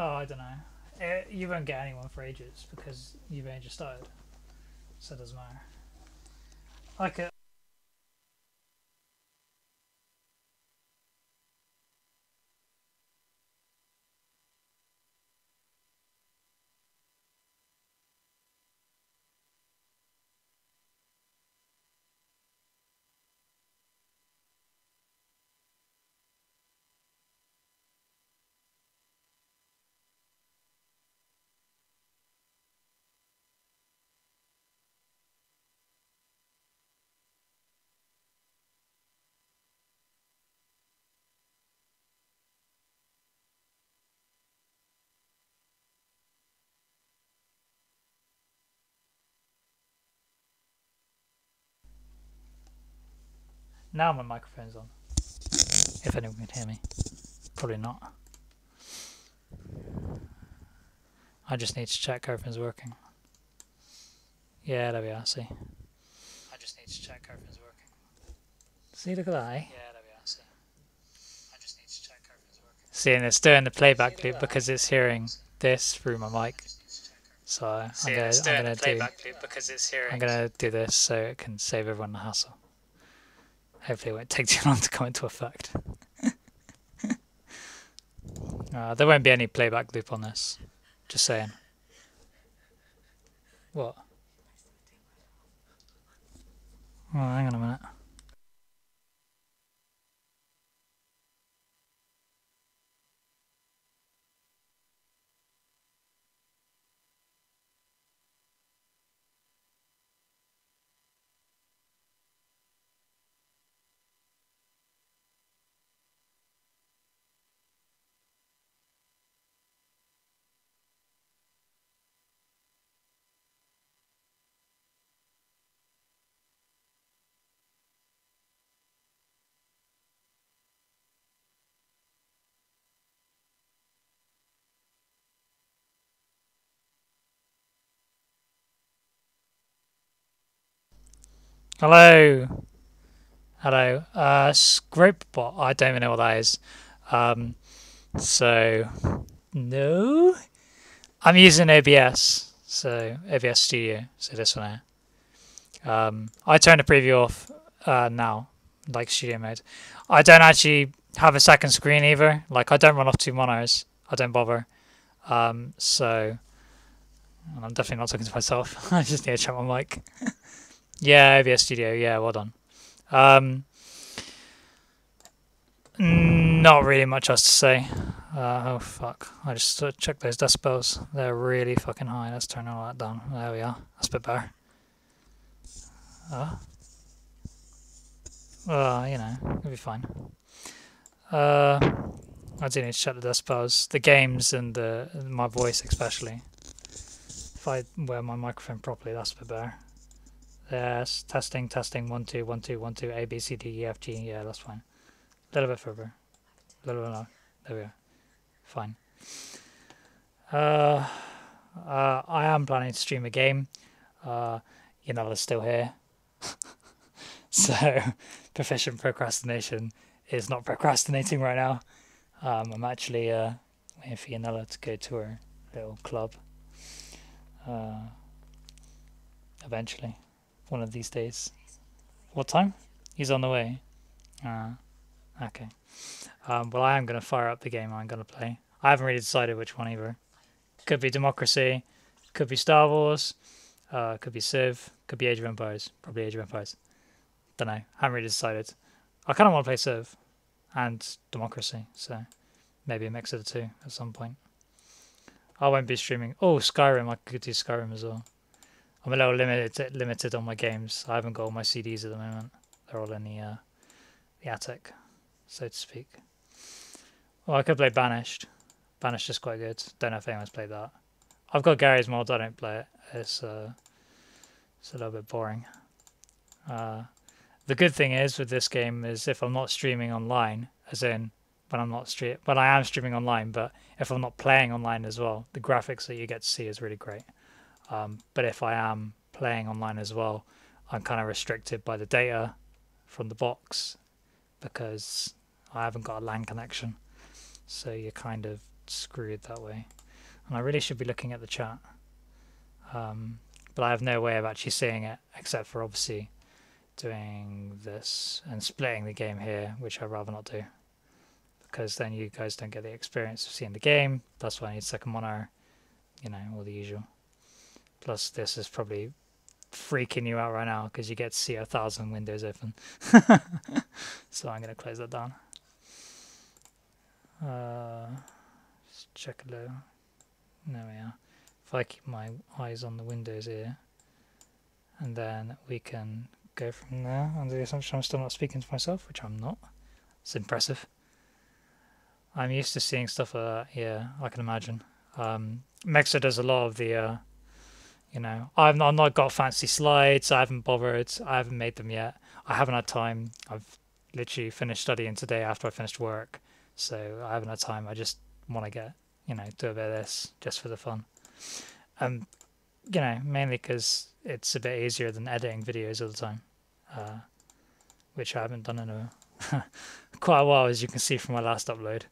Oh, I don't know. You won't get anyone for ages because you've only just started, so it doesn't matter. Like it. Now my microphone's on. If anyone can hear me, probably not. I just need to check everything's working. Yeah, there we are. See. I just need to check everything's working. See, look at that. Eh? Yeah, there we are. See. I just need to check everything's working. See, and it's doing the playback loop because it's hearing this through my mic. So I'm gonna do this so it can save everyone the hassle. Hopefully, it won't take too long to come into effect. There won't be any playback loop on this. Just saying. What? Oh, hang on a minute. Hello. Hello. Scrapebot. I don't even know what that is. So no. I'm using OBS. So OBS Studio. So this one here. I turn the preview off now, like studio mode. I don't actually have a second screen either. Like I don't run off two monitors. I don't bother. So and I'm definitely not talking to myself. I just need to check my mic. Yeah, OBS Studio. Yeah, well done. Not really much else to say. Oh fuck! I just checked those decibels. They're really fucking high. Let's turn all that down. There we are. That's a bit better. You know, it'll be fine. I do need to check the decibels, the games, and my voice especially. If I wear my microphone properly, that's a bit better. Yes, testing, testing. 1 2 1 2 1 2. A B C D E F G. Yeah, that's fine. A little bit further. A little bit lower. There we go. Fine. I am planning to stream a game. Yanella's still here. So, proficient procrastination is not procrastinating right now. I'm actually waiting for Yanella to go to her little club. Eventually. One of these days. What time? He's on the way. Okay. Well, I am going to fire up the game I'm going to play. I haven't really decided which one either. Could be Democracy. Could be Star Wars. Could be Civ. Could be Age of Empires. Probably Age of Empires. Don't know. Haven't really decided. I kind of want to play Civ and Democracy, so maybe a mix of the two at some point. I won't be streaming. Oh, Skyrim. I could do Skyrim as well. I'm a little limited on my games. I haven't got all my CDs at the moment. They're all in the attic, so to speak. Well, I could play Banished. Banished is quite good. Don't know if anyone's played that. I've got Gary's mod. I don't play it. It's a little bit boring. The good thing is with this game is if I'm not streaming online, as in when I am streaming online, but if I'm not playing online as well, the graphics that you get to see is really great. But if I am playing online as well, I'm kind of restricted by the data from the box because I haven't got a LAN connection. So you're kind of screwed that way. And I really should be looking at the chat. But I have no way of actually seeing it, except for obviously doing this and splitting the game here, which I'd rather not do. Because then you guys don't get the experience of seeing the game. That's why I need second monitor, you know, all the usual. Plus this is probably freaking you out right now because you get to see 1,000 windows open. So I'm going to close that down. Let's check a little. There we are. If I keep my eyes on the windows here, and then we can go from there under the assumption I'm still not speaking to myself, which I'm not. It's impressive. I'm used to seeing stuff like that. Yeah, I can imagine. Mixer does a lot of the, you know, I've not got fancy slides. I haven't bothered. I haven't made them yet. I haven't had time. I've literally finished studying today after I finished work, so I haven't had time. I just want to get, you know, do a bit of this just for the fun. You know, mainly because it's a bit easier than editing videos all the time, which I haven't done in a quite a while, as you can see from my last upload.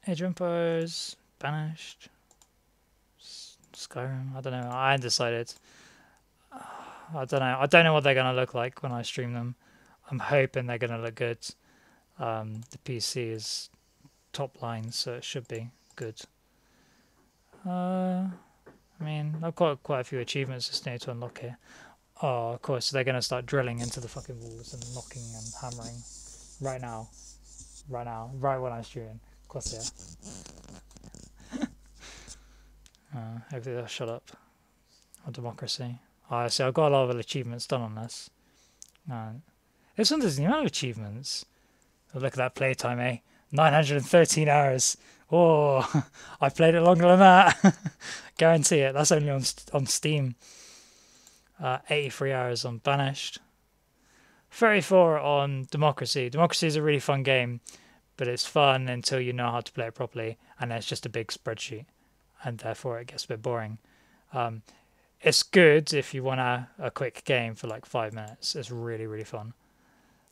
Age of Empires, Banished, Skyrim, I don't know. I ain't decided. I don't know. I don't know what they're going to look like when I stream them. I'm hoping they're going to look good. The PC is top line, so it should be good. I mean, I've got quite a few achievements just need to unlock here. Oh, of course, they're going to start drilling into the fucking walls and knocking and hammering right now. Right when I'm streaming. Of course they are. Hopefully they'll shut up. On democracy. See, I've got a lot of achievements done on this. It's under the amount of achievements. Oh, look at that playtime, eh? 913 hours. Oh, I played it longer than that. Guarantee it. That's only on Steam. 83 hours on Banished. 34 on Democracy. Democracy is a really fun game, but it's fun until you know how to play it properly, and it's just a big spreadsheet, and therefore it gets a bit boring. It's good if you want a quick game for like 5 minutes. It's really, really fun.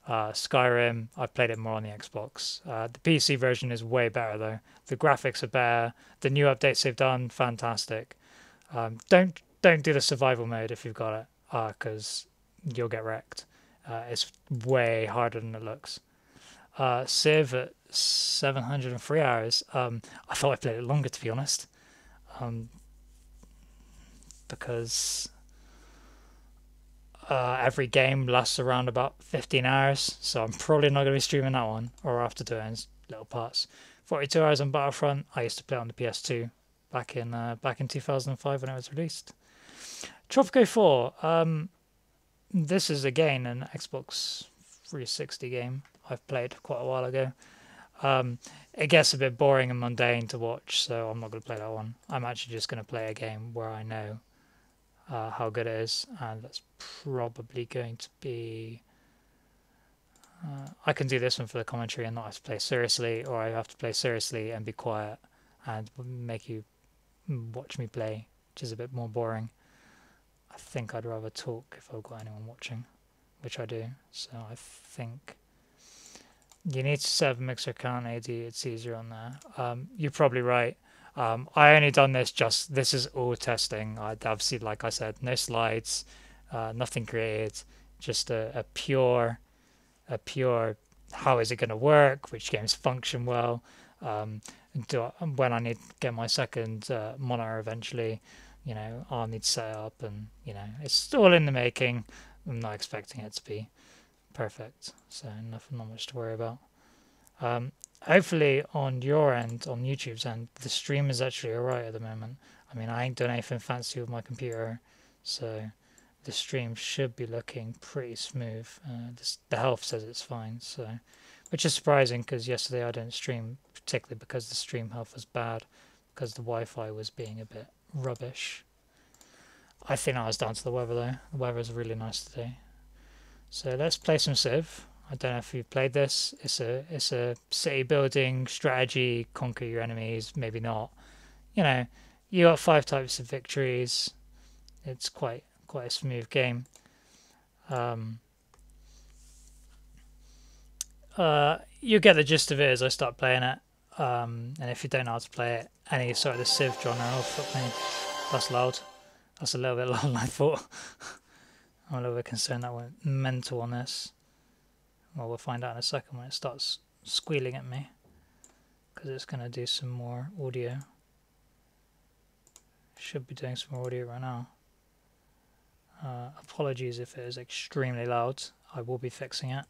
Skyrim, I played it more on the Xbox. The PC version is way better though. The graphics are better. The new updates they've done, fantastic. Don't do the survival mode if you've got it, because you'll get wrecked. It's way harder than it looks. Civ at 703 hours. I thought I played it longer, to be honest, because every game lasts around about 15 hours, so I'm probably not going to be streaming that one, or I'll have to do it in little parts. 42 hours on Battlefront. I used to play on the PS2 back in 2005 when it was released. Tropico 4. This is again an Xbox 360 game I've played quite a while ago. It gets a bit boring and mundane to watch, so I'm not going to play that one. I'm actually just going to play a game where I know how good it is, and that's probably going to be... I can do this one for the commentary and not have to play seriously, or I have to play seriously and be quiet and make you watch me play, which is a bit more boring. I think I'd rather talk if I've got anyone watching, which I do. So I think you need to set up a Mixer account, AD. It's easier on there. You're probably right. I only done this this is all testing. I obviously, like I said, no slides, nothing created, just a pure how is it going to work, which games function well, when I need to get my second monitor eventually, you know, I'll need to set it up, and you know, it's still in the making. I'm not expecting it to be perfect, so not much to worry about. Hopefully on your end, on YouTube's end, the stream is actually alright at the moment. I mean, I ain't done anything fancy with my computer, so the stream should be looking pretty smooth. The health says it's fine, so, which is surprising because yesterday I didn't stream, particularly because the stream health was bad, because the Wi-Fi was being a bit rubbish. I think that was down to the weather though. The weather is really nice today. So let's play some Civ. I don't know if you've played this. It's a city building strategy, conquer your enemies, maybe not. You know, you got 5 types of victories. It's quite a smooth game. You get the gist of it as I start playing it. And if you don't know how to play it, any sort of the Civ genre, oh fuck me, that's loud. That's a little bit louder than I thought. I'm a little bit concerned that went mental on this. Well, we'll find out in a second when it starts squealing at me, because it's going to do some more audio. Should be doing some more audio right now. Apologies if it is extremely loud. I will be fixing it.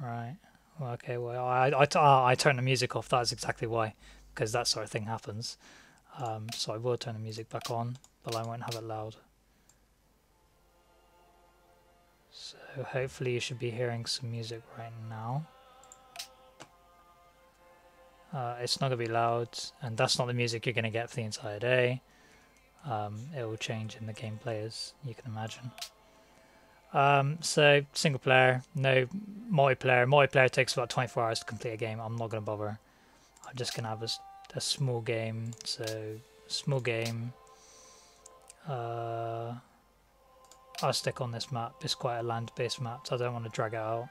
Right. Well, okay. Well, I turn the music off. That's exactly why, because that sort of thing happens. So I will turn the music back on, but I won't have it loud. So hopefully you should be hearing some music right now. It's not going to be loud, and that's not the music you're going to get for the entire day. It will change in the gameplay, as you can imagine. So single player, no multiplayer. Multiplayer takes about 24 hours to complete a game. I'm not going to bother. I'm just going to have a small game. So small game. I'll stick on this map. It's quite a land-based map, so I don't want to drag it out.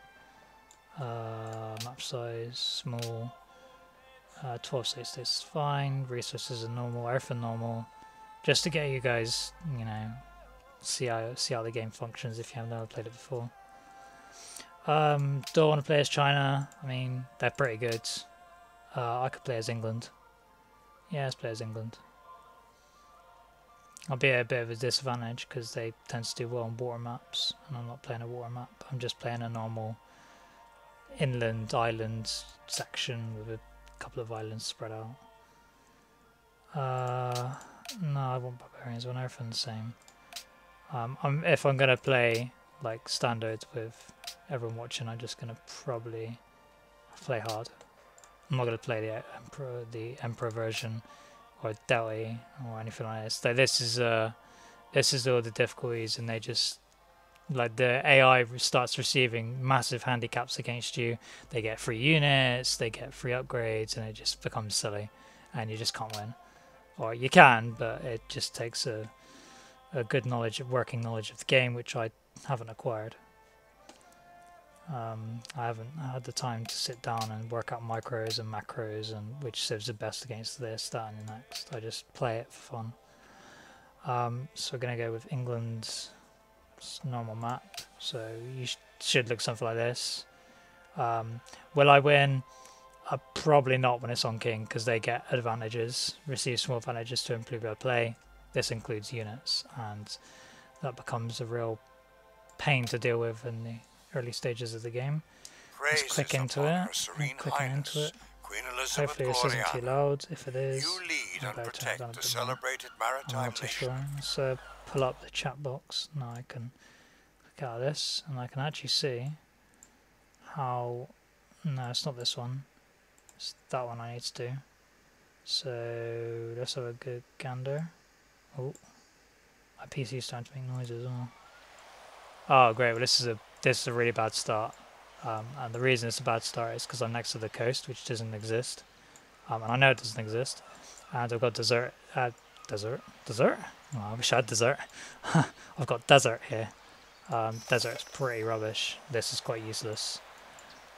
Map size small. 12 states is fine. Resources are normal. Everything normal. Just to get you guys, you know, see how the game functions if you have never played it before. Do I want to play as China? I mean, they're pretty good. I could play as England. Yeah, let's play as England. I'll be at a bit of a disadvantage because they tend to do well on water maps, and I'm not playing a water map. I'm just playing a normal inland island section with a couple of islands spread out. No, I want barbarians. I want everything the same. If I'm gonna play like standard with everyone watching, I'm just gonna probably play hard. I'm not gonna play the Emperor version or Delhi or anything like this. So this is all the difficulties, and they just, like, the AI starts receiving massive handicaps against you. They get free units, they get free upgrades, and it just becomes silly, and you just can't win. Or you can, but it just takes a good working knowledge of the game, which I haven't acquired. I haven't had the time to sit down and work out micros and macros and which civs are best against this, that, and the next. I just play it for fun. So we're going to go with England's normal map. So you should look something like this. Will I win? Probably not when it's on King, because they get advantages, receive small advantages to improve their play. This includes units, and that becomes a real pain to deal with in the early stages of the game. Let's click into it. Clicking into it. Hopefully this isn't too loud. If it is, I better turn it down a bit more. I'm not too sure. Let's pull up the chat box. Now I can click out of this, and I can actually see how... No, it's not this one. It's that one I need to do. So let's have a good gander. Oh, my PC's starting to make noise as well. Oh great, well this is a really bad start. And the reason it's a bad start is because I'm next to the coast, which doesn't exist. And I know it doesn't exist. And I've got desert. Desert? Oh, I wish I had desert. I've got desert here. Desert's pretty rubbish. This is quite useless.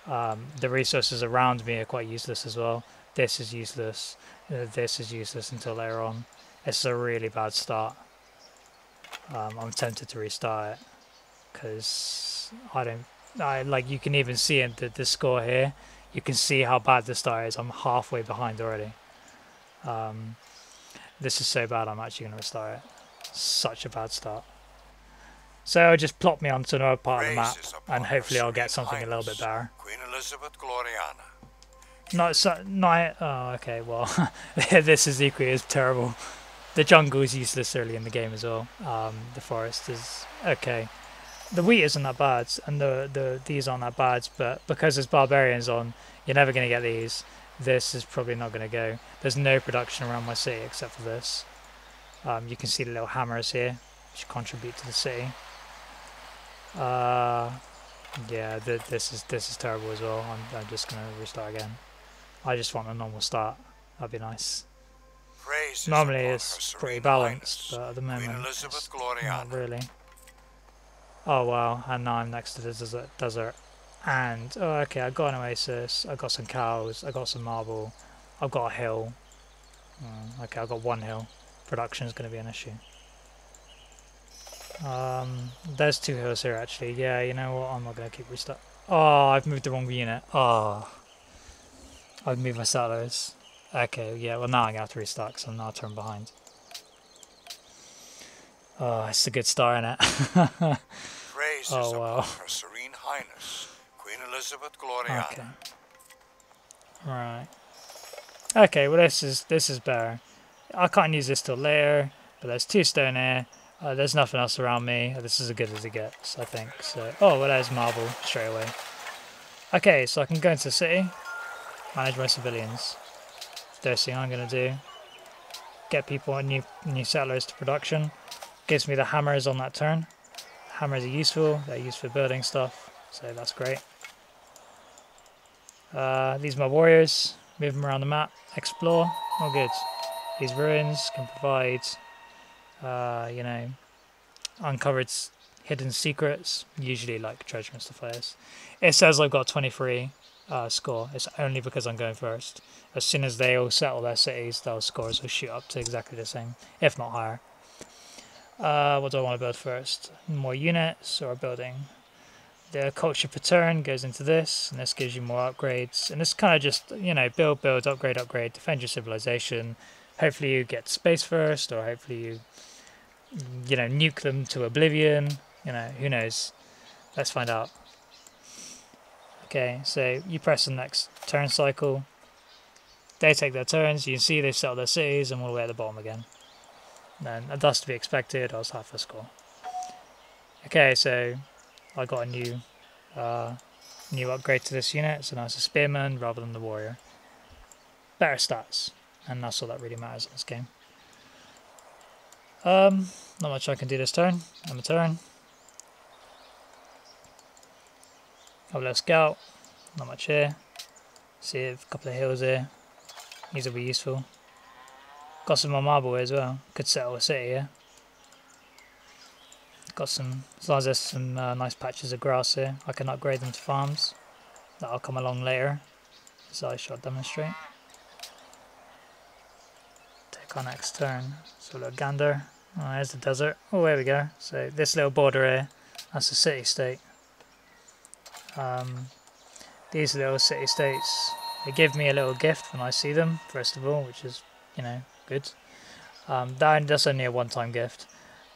The resources around me are quite useless as well. This is useless. This is useless until later on. It's a really bad start. I'm tempted to restart it because you can even see in the score here. You can see how bad the start is. I'm halfway behind already. This is so bad. I'm actually going to restart it. Such a bad start. So just plop me onto another part of the map, and hopefully I'll get something a little bit better. Queen Elizabeth Gloriana. Oh, okay, well, this is equally as terrible. The jungle is useless early in the game as well. The forest is okay. The wheat isn't that bad, and these aren't that bad, but because there's barbarians on, you're never going to get these. This is probably not going to go. There's no production around my city except for this. You can see the little hammers here, which contribute to the city. Yeah, this is terrible as well. I'm just going to restart again. I just want a normal start. That'd be nice. Normally it's pretty balanced, but at the moment it's not really. Oh wow, and now I'm next to the desert. And, oh okay, I got an oasis, I got some cows, I got some marble, I've got a hill. Okay, I've got one hill. Production is going to be an issue. There's two hills here actually. Yeah, you know what, I'm not going to keep restart. Oh, I've moved the wrong unit. Oh, I've moved my settlers. Okay, yeah, well now I'm going to have to restart because I'm now turned behind. Oh, it's a good start, innit? Praises Oh, wow. upon Her Serene Highness, Queen Elizabeth Gloriana. Okay. Right. Okay, well this is better. I can't use this till later, but there's 2 stone here. There's nothing else around me. This is as good as it gets, I think. So, oh, well there's marble straight away. Okay, so I can go into the city, manage my civilians. First thing I'm gonna do, get people new settlers to production. Gives me the hammers on that turn. Hammers are useful. They're used for building stuff, so that's great. These are my warriors. Move them around the map. Explore. All good. These ruins can provide, you know, uncovered hidden secrets, usually like treasure and stuff like this. It says I've got 23 score. It's only because I'm going first. As soon as they all settle their cities, those scores will shoot up to exactly the same, if not higher. What do I want to build first? More units or a building? The culture per turn goes into this, and this gives you more upgrades. And this kind of just, you know, build, upgrade, defend your civilization. Hopefully you get space first, or hopefully you know, nuke them to oblivion. You know, who knows? Let's find out. Okay, so you press the next turn cycle. They take their turns. You can see they settle their cities, and we're all the way at the bottom again. And that's to be expected. I was half the score. Okay, so I got a new upgrade to this unit, so now it's a spearman rather than the warrior. Better stats, and that's all that really matters in this game. Not much I can do this turn. I'm a turn. Have a little scout. Not much here. See a couple of hills here. These will be useful. Got some more marble here as well. Could settle a city here. Got some, as long as there's some nice patches of grass here, I can upgrade them to farms. That'll come along later, as I shall demonstrate. Take our next turn. So a little gander. Oh, there's the desert. Oh, there we go. So this little border here, that's the city-state. These little city-states, they give me a little gift when I see them, first of all, which is, you know, good. That's only a one-time gift.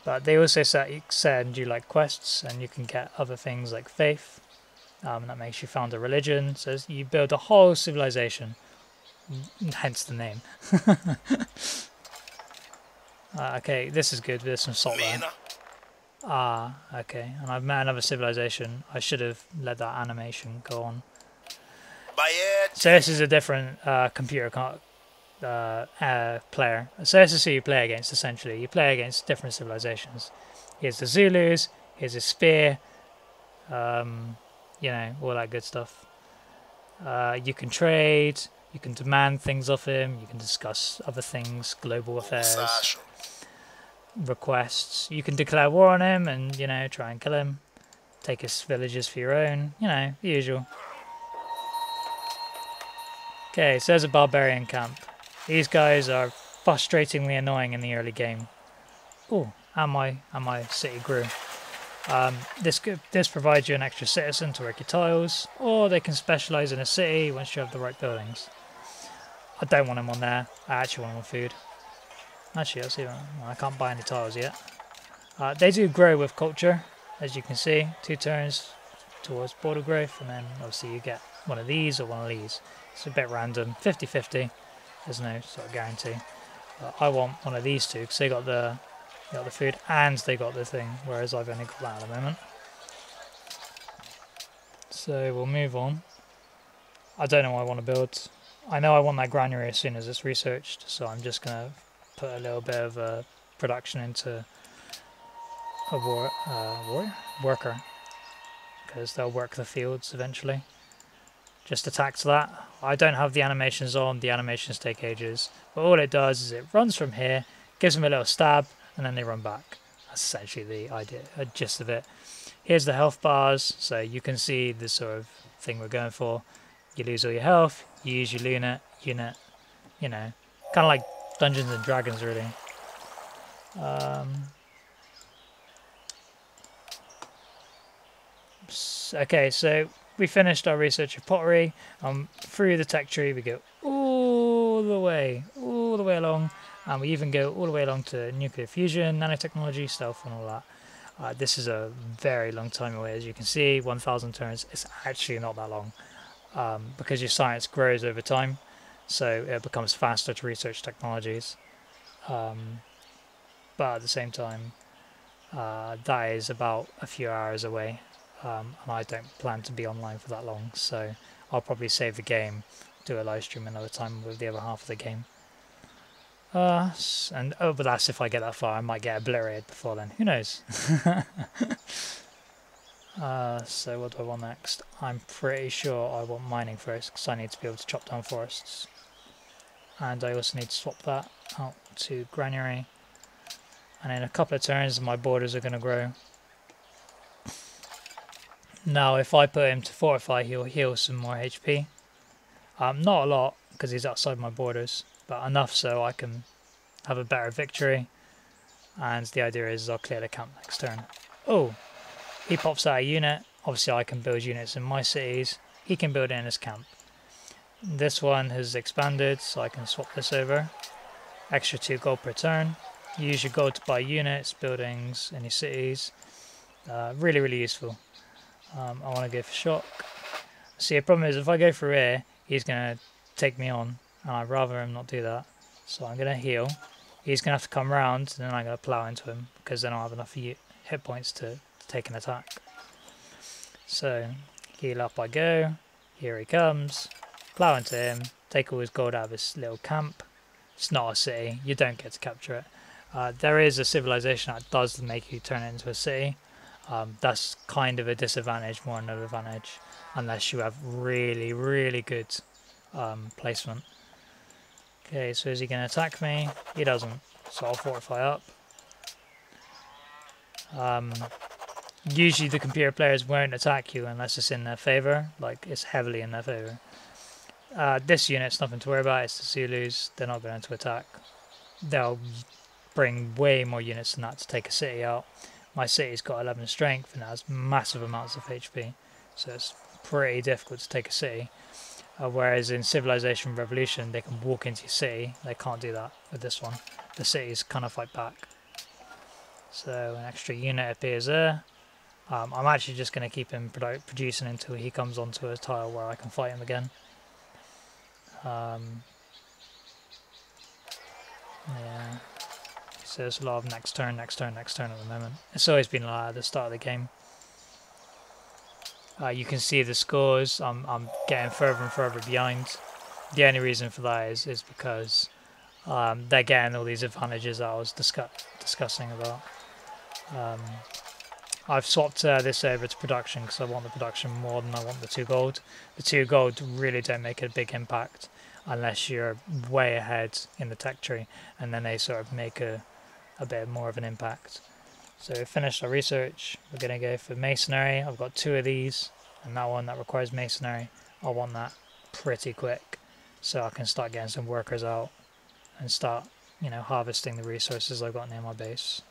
But they also send you like quests, and you can get other things like faith. That makes you found a religion. So you build a whole civilization, hence the name. Okay, this is good. There's some salt there. Okay. And I've met another civilization. I should have let that animation go on. So this is a different computer player. So this is who you play against, essentially. You play against different civilizations. Here's the Zulus, here's a spear, you know, all that good stuff. You can trade, you can demand things off him, you can discuss other things, global affairs, requests. You can declare war on him and, you know, try and kill him. Take his villages for your own, you know, the usual. Okay, so there's a barbarian camp. These guys are frustratingly annoying in the early game. Oh, and my city grew. This provides you an extra citizen to work your tiles, or they can specialise in a city once you have the right buildings. I don't want them on there. I actually want them on food. Actually, I'll see. I can't buy any tiles yet. They do grow with culture, as you can see. 2 turns towards border growth, and then obviously you get one of these or one of these. It's a bit random, 50-50. There's no sort of guarantee. I want one of these two because they got the food and they got the thing, whereas I've only got that at the moment. So we'll move on. I don't know what I want to build. I know I want that granary as soon as it's researched, so I'm just going to put a little bit of production into a worker, because they'll work the fields eventually. Just attack to that. I don't have the animations on, the animations take ages, but all it does is it runs from here, gives them a little stab, and then they run back. That's essentially the idea, gist of it. Here's the health bars, so you can see the sort of thing we're going for. You lose all your health, you use your unit, you know, kind of like Dungeons and Dragons, really. Okay, so we finished our research of pottery. Through the tech tree, we go all the way along, and we even go all the way along to nuclear fusion, nanotechnology, stealth, and all that. This is a very long time away, as you can see. 1,000 turns. It's actually not that long, because your science grows over time, so it becomes faster to research technologies. But at the same time, that is about a few hours away. And I don't plan to be online for that long, so I'll probably save the game, do a live stream another time with the other half of the game. But that's if I get that far. I might get obliterated before then. Who knows? So what do I want next? I'm pretty sure I want mining first, because I need to be able to chop down forests. And I also need to swap that out to granary. And in a couple of turns, my borders are going to grow. Now, if I put him to fortify, he'll heal some more HP. Not a lot, because he's outside my borders, but enough so I can have a better victory. And the idea is I'll clear the camp next turn. Oh, he pops out a unit. Obviously, I can build units in my cities. He can build it in his camp. This one has expanded, so I can swap this over. Extra 2 gold per turn. Use your gold to buy units, buildings in your cities. Really, really useful. I want to go for shock. See, the problem is if I go through here, he's going to take me on, and I'd rather him not do that. So I'm going to heal. He's going to have to come round, and then I'm going to plow into him, because then I'll have enough hit points to take an attack. So, heal up I go. Here he comes. Plow into him. Take all his gold out of his little camp. It's not a city. You don't get to capture it. There is a civilization that does make you turn it into a city. That's kind of a disadvantage more than an advantage, unless you have really, really good placement. Okay, so is he going to attack me? He doesn't, so I'll fortify up. Usually the computer players won't attack you unless it's in their favour, like it's heavily in their favour. This unit's nothing to worry about, it's the Zulus, they're not going to attack. They'll bring way more units than that to take a city out. My city's got 11 strength and has massive amounts of HP, so it's pretty difficult to take a city. Whereas in Civilization Revolution, they can walk into your city. They can't do that with this one. The cities kind of fight back. So an extra unit appears there. I'm actually just going to keep him producing until he comes onto a tile where I can fight him again. Yeah. So there's a lot of next turn at the moment. It's always been like that at the start of the game. You can see the scores. I'm getting further and further behind. The only reason for that is because they're getting all these advantages that I was discussing about. I've swapped this over to production because I want the production more than I want the 2 gold. The 2 gold really don't make a big impact unless you're way ahead in the tech tree, and then they sort of make a bit more of an impact. So we finished our research. We're going to go for masonry. I've got 2 of these, and that one that requires masonry, I want that pretty quick so I can start getting some workers out and start, you know, harvesting the resources I've got near my base.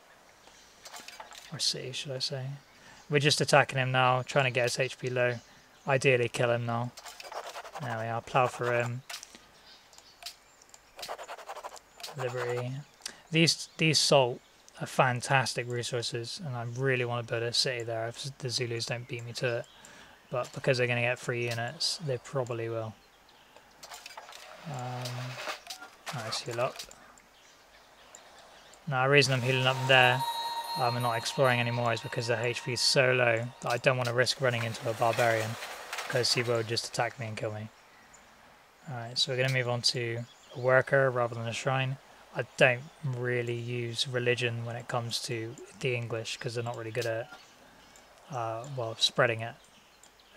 Or city, should I say. We're just attacking him now, trying to get his HP low. Ideally kill him now. There we are, plow for him. Liberty. These salt are fantastic resources, and I really want to build a city there if the Zulus don't beat me to it. But because they're going to get 3 units, they probably will. Nice, heal up. Now the reason I'm healing up there and not exploring anymore is because the HP is so low that I don't want to risk running into a barbarian, because he will just attack me and kill me. Alright, so we're going to move on to a worker rather than a shrine. I don't really use religion when it comes to the English because they're not really good at well, spreading it,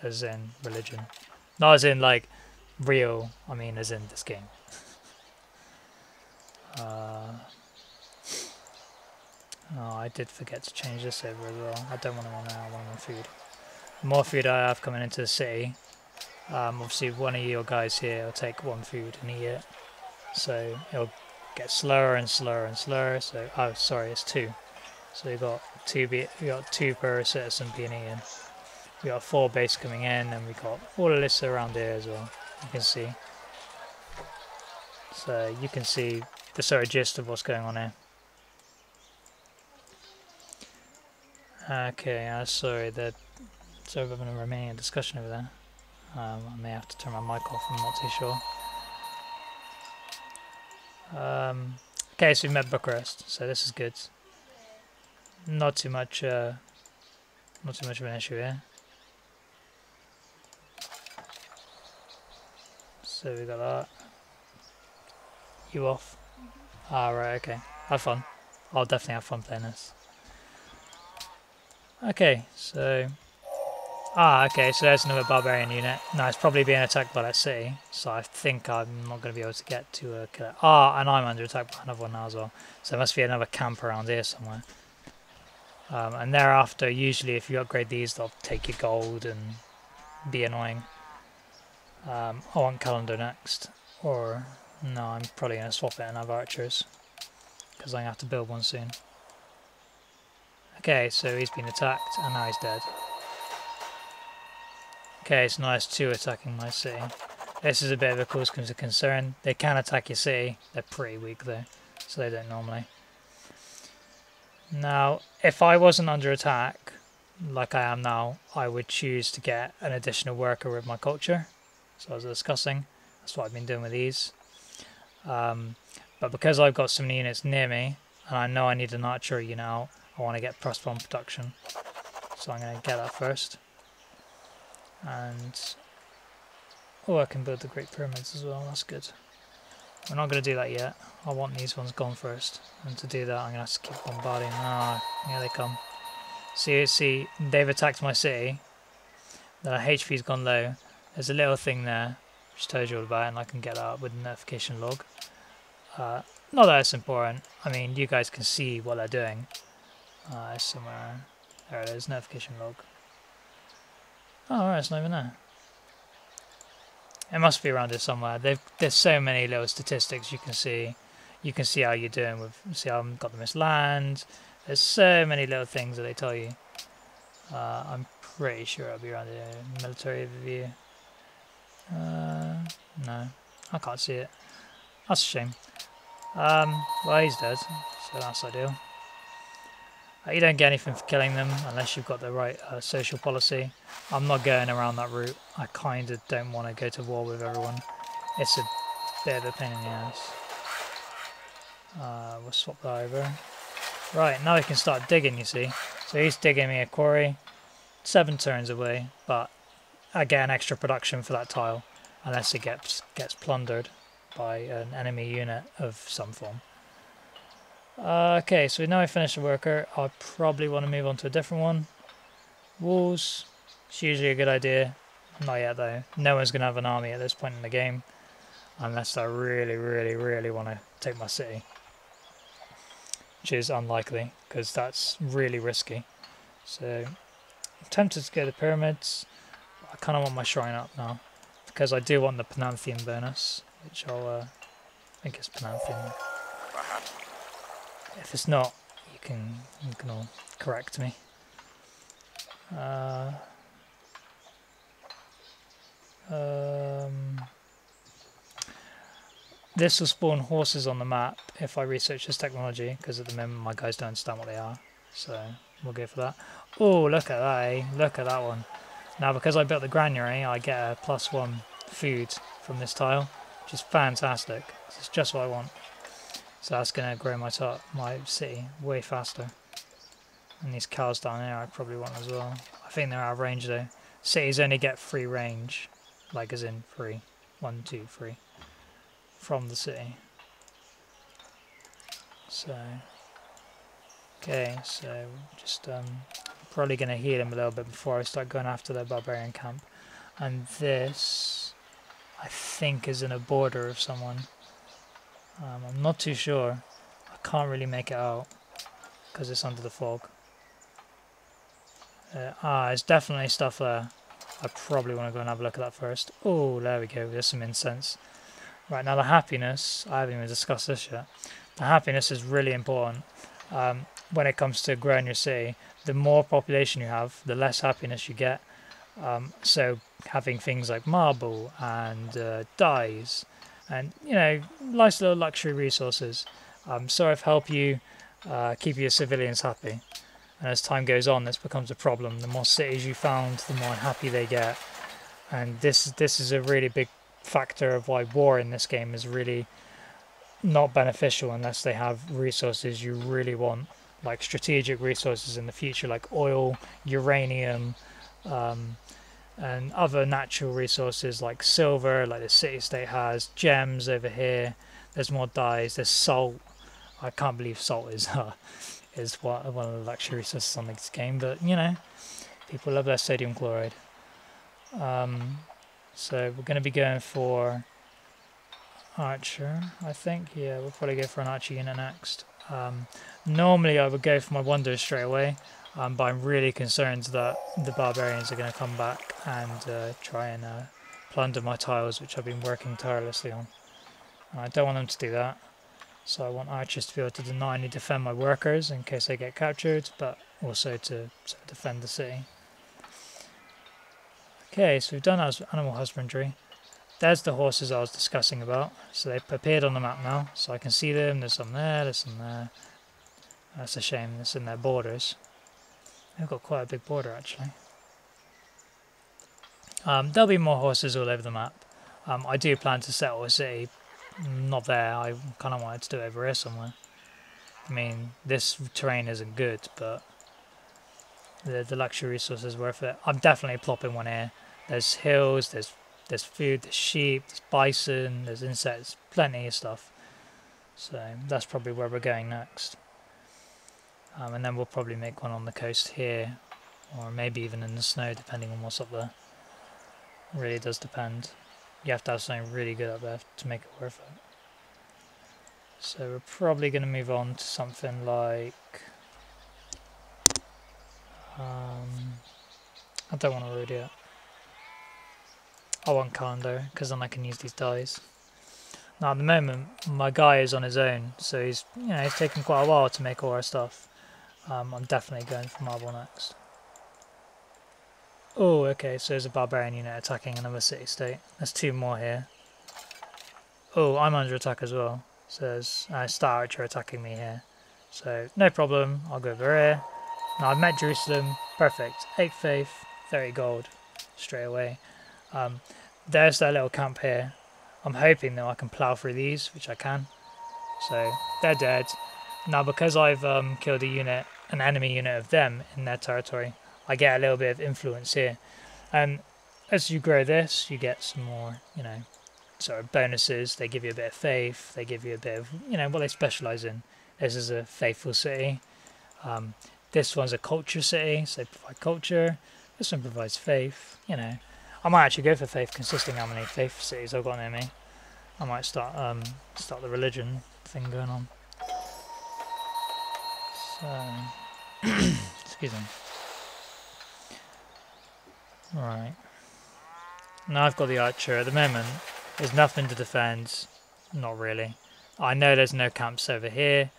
as in religion. Not as in like real, I mean as in this game. I I did forget to change this over as well. I don't want them on there, I want them on food. The more food I have coming into the city, obviously one of your guys here will take one food and eat it. So it'll get slower and slower and slower. So, oh sorry, it's 2. So you got two per citizen being eaten. We got 4 base coming in, and we got all of this around here as well. You can see. So you can see the sort of gist of what's going on here. Okay, sorry, there's a bit of a remaining discussion over there. I may have to turn my mic off, I'm not too sure. Okay, so we met Bucharest, so this is good. Not too much of an issue here. So we got that. You off? Ah, right, okay. Have fun. I'll definitely have fun playing this. Okay, so... okay, so there's another barbarian unit. No, it's probably being attacked by that city, so I think I'm not going to be able to get to kill it. And I'm under attack by another one now as well. So there must be another camp around here somewhere. And thereafter, usually if you upgrade these, they'll take your gold and be annoying. I want Calendar next. Or, no, I'm probably going to swap it and have archers, because I'm going to have to build one soon. Okay, so he's been attacked, and now he's dead. Okay, so now it's 2 attacking my city. This is a bit of a cause of concern. They can attack your city. They're pretty weak though, so they don't normally. Now, if I wasn't under attack, like I am now, I would choose to get an additional worker with my culture. So I was discussing. That's what I've been doing with these. But because I've got some units near me, and I know I need an archer unit out, I want to get +1 production. So I'm going to get that first. And I can build the Great Pyramids as well, that's good. We're not going to do that yet. I want these ones gone first. And to do that I'm going to have to keep bombarding. Here they come. See, they've attacked my city. The HP's gone low. There's a little thing there, which tells you all about it, and I can get that up with the notification log. Not that it's important. I mean, you guys can see what they're doing. It's somewhere. There it is, notification log. Oh, alright, it's not even there. It must be around here somewhere. There's so many little statistics you can see. You can see how you're doing with. See, I haven't got the missed land. There's so many little things that they tell you. I'm pretty sure I'll be around here. Military overview. No, I can't see it. That's a shame. Well, he's dead, so that's ideal. You don't get anything for killing them unless you've got the right social policy. I'm not going around that route. I kind of don't want to go to war with everyone. It's a bit of a pain in the ass. We'll swap that over. Right, now we can start digging, you see. So he's digging me a quarry. 7 turns away, but I get an extra production for that tile unless it gets plundered by an enemy unit of some form. Okay, so now I finished the worker. I probably want to move on to a different one. Walls, it's usually a good idea. Not yet though. No one's going to have an army at this point in the game unless I really want to take my city, which is unlikely because that's really risky. So I'm tempted to go to the pyramids. I kind of want my shrine up now because I do want the Pantheon bonus, which I'll I think it's Pantheon. If it's not, you can all correct me. This will spawn horses on the map if I research this technology, because at the moment my guys don't understand what they are. So we'll go for that. Oh, look at that, eh? Look at that one. Now, because I built the granary, I get a +1 food from this tile, which is fantastic. It's just what I want. So that's going to grow my city way faster. And these cows down there I probably want as well. I think they're out of range though. Cities only get free range, like as in free. 1, 2, 3. From the city. So, okay, so just probably going to heal him a little bit before I start going after the barbarian camp. And this, I think, is in a border of someone. I'm not too sure. I can't really make it out because it's under the fog. There's definitely stuff there. I probably want to go and have a look at that first. Oh, there we go. There's some incense. Right, now the happiness, I haven't even discussed this yet. The happiness is really important when it comes to growing your city. The more population you have, the less happiness you get. So having things like marble and dyes and, you know, nice little luxury resources sort of help you keep your civilians happy. And as time goes on, this becomes a problem. The more cities you found, the more unhappy they get. And this is a really big factor of why war in this game is really not beneficial unless they have resources you really want, like strategic resources in the future, like oil, uranium, and other natural resources like silver, like the city-state has, gems over here. There's more dyes, there's salt. I can't believe salt is one of the luxury resources on this game, but you know, people love their sodium chloride. So we're going to be going for archer, I think. Yeah, we'll probably go for an archer unit next. Normally I would go for my wonders straight away, but I'm really concerned that the barbarians are going to come back and try and plunder my tiles, which I've been working tirelessly on. And I don't want them to do that. So I want archers to be able to not only defend my workers in case they get captured, but also to sort of defend the city. Okay, so we've done animal husbandry. There's the horses I was discussing about. So they've appeared on the map now, so I can see them. There's some there, there's some there. That's a shame, it's in their borders. They've got quite a big border actually. There'll be more horses all over the map. I do plan to settle a city. Not there, I kind of wanted to do it over here somewhere. I mean, this terrain isn't good, but the luxury resource is worth it. I'm definitely plopping one here. There's hills, there's food, there's sheep, there's bison, there's insects, plenty of stuff. So that's probably where we're going next. And then we'll probably make one on the coast here, or maybe even in the snow, depending on what's up there. It really does depend. You have to have something really good up there to make it worth it. So we're probably going to move on to something like... I don't want to road yet. I want calendar, because then I can use these dyes. Now at the moment, my guy is on his own, so he's taking quite a while to make all our stuff. I'm definitely going for marble next. Oh, okay, so there's a barbarian unit attacking another city-state. There's two more here. Oh, I'm under attack as well. So there's a Star Archer attacking me here. So, no problem, I'll go over here. Now I've met Jerusalem, perfect. 8 faith, 30 gold, straight away. There's that little camp here. I'm hoping that I can plough through these, which I can. So, they're dead. Now because I've killed an enemy unit of them in their territory, I get a little bit of influence here, and as you grow this, you get some more, sort of bonuses. They give you a bit of faith. They give you a bit of, what they specialize in. This is a faithful city. This one's a culture city, so they provide culture. This one provides faith. I might actually go for faith, considering how many faith cities I've got near me. I might start the religion thing going on. So, excuse me. Right. Now I've got the archer. At the moment, there's nothing to defend. Not really. I know there's no camps over here,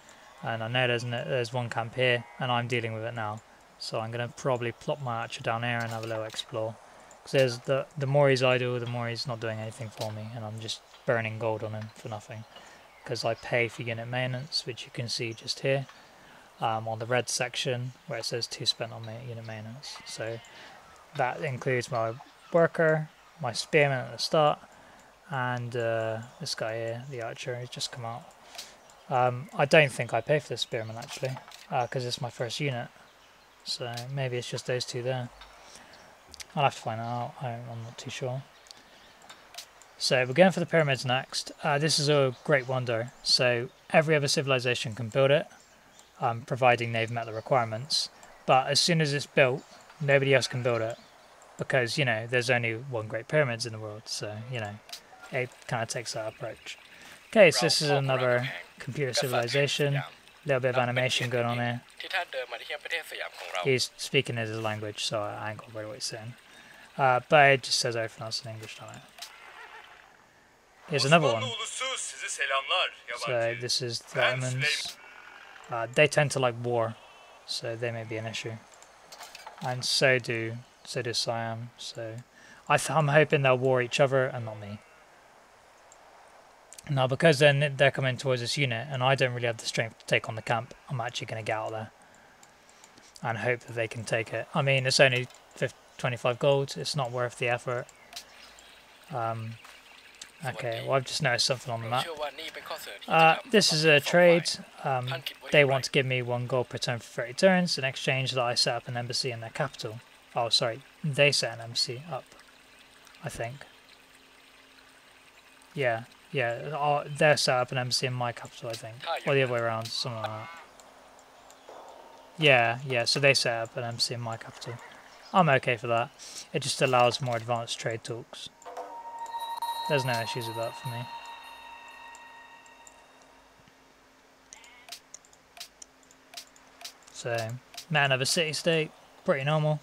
and I know there's one camp here, and I'm dealing with it now. So I'm going to probably plop my archer down here and have a little explore. Because the more he's idle, the more he's not doing anything for me, and I'm just burning gold on him for nothing. Because I pay for unit maintenance, which you can see just here, on the red section where it says 2 spent on unit maintenance. So that includes my worker, my spearman at the start, and this guy here, the archer, who's just come out. I don't think I pay for this spearman actually, because it's my first unit. So maybe it's just those two there. I'll have to find that out, I'm not too sure. So we're going for the pyramids next. This is a great wonder, so every other civilization can build it, providing they've met the requirements. But as soon as it's built, nobody else can build it, because there's only one Great Pyramids in the world, so it kind of takes that approach. Okay, so this is another computer civilization. little bit of animation going on here. ที่ท่านเดินมาที่ประเทศสยามของเรา He's speaking his language, so I ain't got really what he's saying. But it just says everything else in English on it. Here's another one. So this is the Ottomans. They tend to like war, so they may be an issue. And so do Siam. So I'm hoping they'll war each other and not me. Now, because they're coming towards this unit, and I don't really have the strength to take on the camp, I'm actually going to get out there and hope that they can take it. I mean, it's only 25 gold. It's not worth the effort. Okay, well, I've just noticed something on the map. เชื่อว่านี่เป็นข้อเสนอที่จะ This is a trade. They want to give me 1 gold per turn for 30 turns in exchange that I set up an embassy in their capital. Oh, sorry, they set an embassy up, I think. Yeah, they're set up an embassy in my capital, I think. Or the other way around, something like that. Yeah, so they set up an embassy in my capital. I'm okay for that. It just allows more advanced trade talks. There's no issues with that for me. So, met another city-state, pretty normal.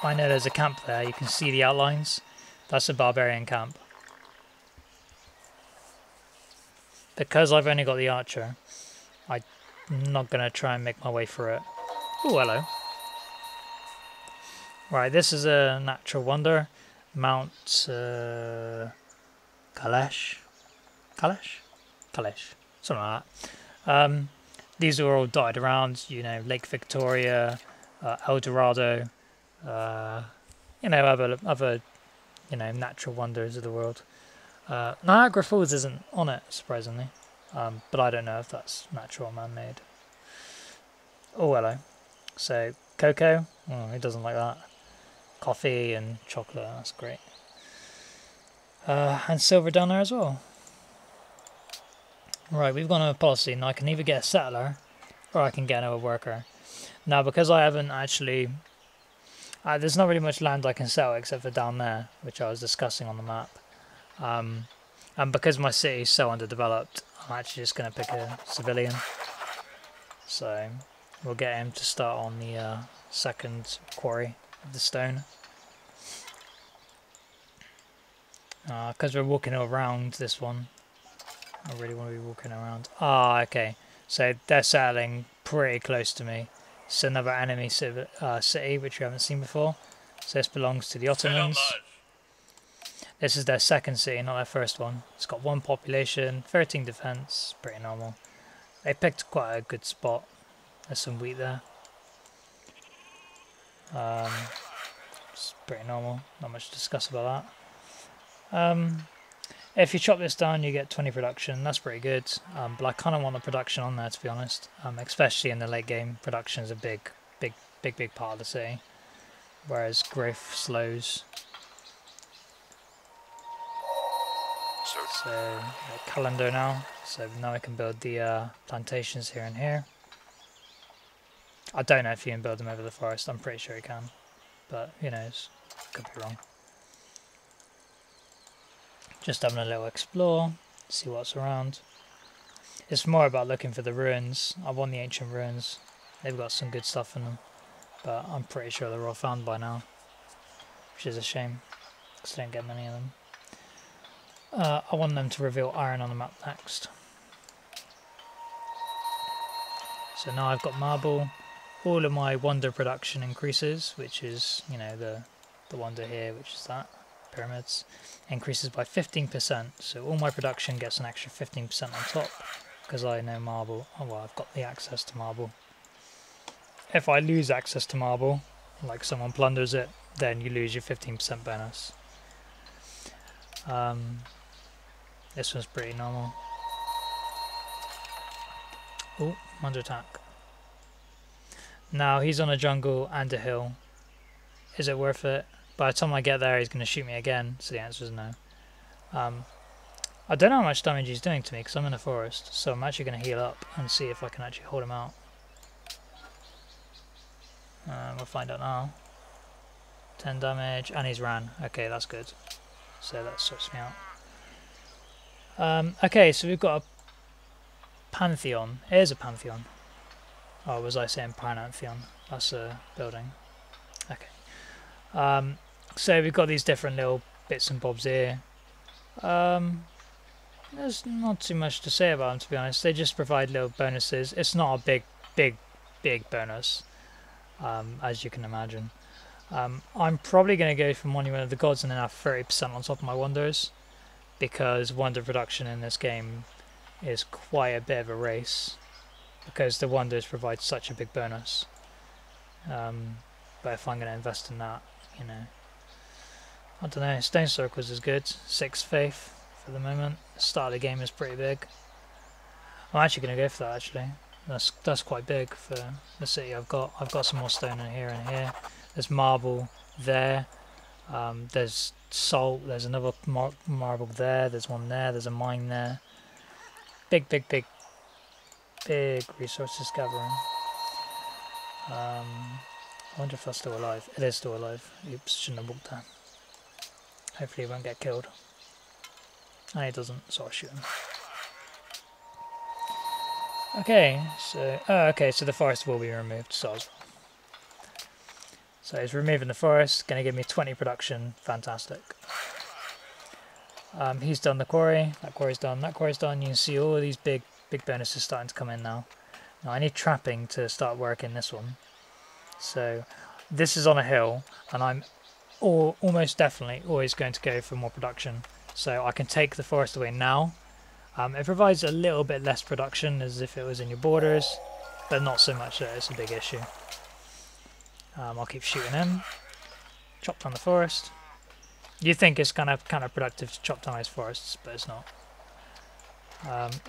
I know there's a camp there, you can see the outlines. That's a barbarian camp. Because I've only got the archer, I'm not going to try and make my way through it. Oh, hello. Right, this is a natural wonder. Mount Kalesh? Kalesh, something like that. These are all dotted around, you know, Lake Victoria, El Dorado, you know, other you know, natural wonders of the world. Niagara Falls isn't on it, surprisingly, but I don't know if that's natural or man-made. Oh, hello. So, cocoa, oh, he doesn't like that. Coffee and chocolate, that's great. And silver down there as well. Right, we've gone on a policy. Now I can either get a settler or I can get another worker. Now, because I haven't actually... there's not really much land I can sell except for down there, which I was discussing on the map. And because my city is so underdeveloped, I'm actually just going to pick a civilian. So, we'll get him to start on the second quarry of the stone. Because we're walking around this one. I really want to be walking around. Okay. So they're settling pretty close to me. It's another enemy city which we haven't seen before. So this belongs to the Ottomans. This is their second city, not their first one. It's got 1 population, 13 defense, pretty normal. They picked quite a good spot. There's some wheat there. It's pretty normal, not much to discuss about that. If you chop this down, you get 20 production. That's pretty good. But I kind of want the production on there, to be honest. Especially in the late game, production is a big part of the city, whereas growth slows. So calendar now. So now I can build the plantations here and here. I don't know if you can build them over the forest. I'm pretty sure you can, but who knows? Could be wrong. Just having a little explore, see what's around. It's more about looking for the ruins. I want the ancient ruins. They've got some good stuff in them, but I'm pretty sure they're all found by now, which is a shame, because I don't get many of them. I want them to reveal iron on the map next. So now I've got marble. All of my wonder production increases, which is, you know, the wonder here, which is that. Pyramids, increases by 15%, so all my production gets an extra 15% on top, because I know marble. Oh well, I've got the access to marble. If I lose access to marble, like someone plunders it, then you lose your 15% bonus. This one's pretty normal. Oh, I'm under attack. Now he's on a jungle and a hill. Is it worth it? By the time I get there, he's going to shoot me again, so the answer is no. I don't know how much damage he's doing to me, because I'm in a forest, so I'm actually going to heal up and see if I can actually hold him out. We'll find out now. 10 damage, and he's ran. Okay, that's good. So that sorts me out. Okay, so we've got a Pantheon. It is a Pantheon. Oh, was I saying Pantheon? That's a building. Okay. So we've got these different little bits and bobs here. There's not too much to say about them, to be honest. They just provide little bonuses. It's not a big bonus, as you can imagine. I'm probably going to go for Monument of the Gods and then have 30% on top of my wonders, because wonder production in this game is quite a bit of a race, because the wonders provide such a big bonus. But if I'm going to invest in that, you know, I don't know. Stone Circles is good. 6 faith for the moment. The start of the game is pretty big. I'm actually going to go for that. Actually, that's quite big for the city I've got. I've got some more stone in here and here. There's marble there. There's salt. There's another marble there. There's one there. There's a mine there. Big resources gathering. I wonder if that's still alive. It is still alive. Oops, shouldn't have walked there. Hopefully he won't get killed. And he doesn't, so I'll shoot him. Okay, so the forest will be removed, so he's removing the forest, gonna give me 20 production, fantastic. He's done the quarry, that quarry's done, that quarry's done. You can see all of these big bonuses starting to come in now. Now I need trapping to start working this one. So this is on a hill, and I'm almost definitely always going to go for more production. So I can take the forest away now. It provides a little bit less production as if it was in your borders, but not so much that it's a big issue. I'll keep shooting him. Chop down the forest. You think it's kind of counterproductive to chop down those forests, but it's not.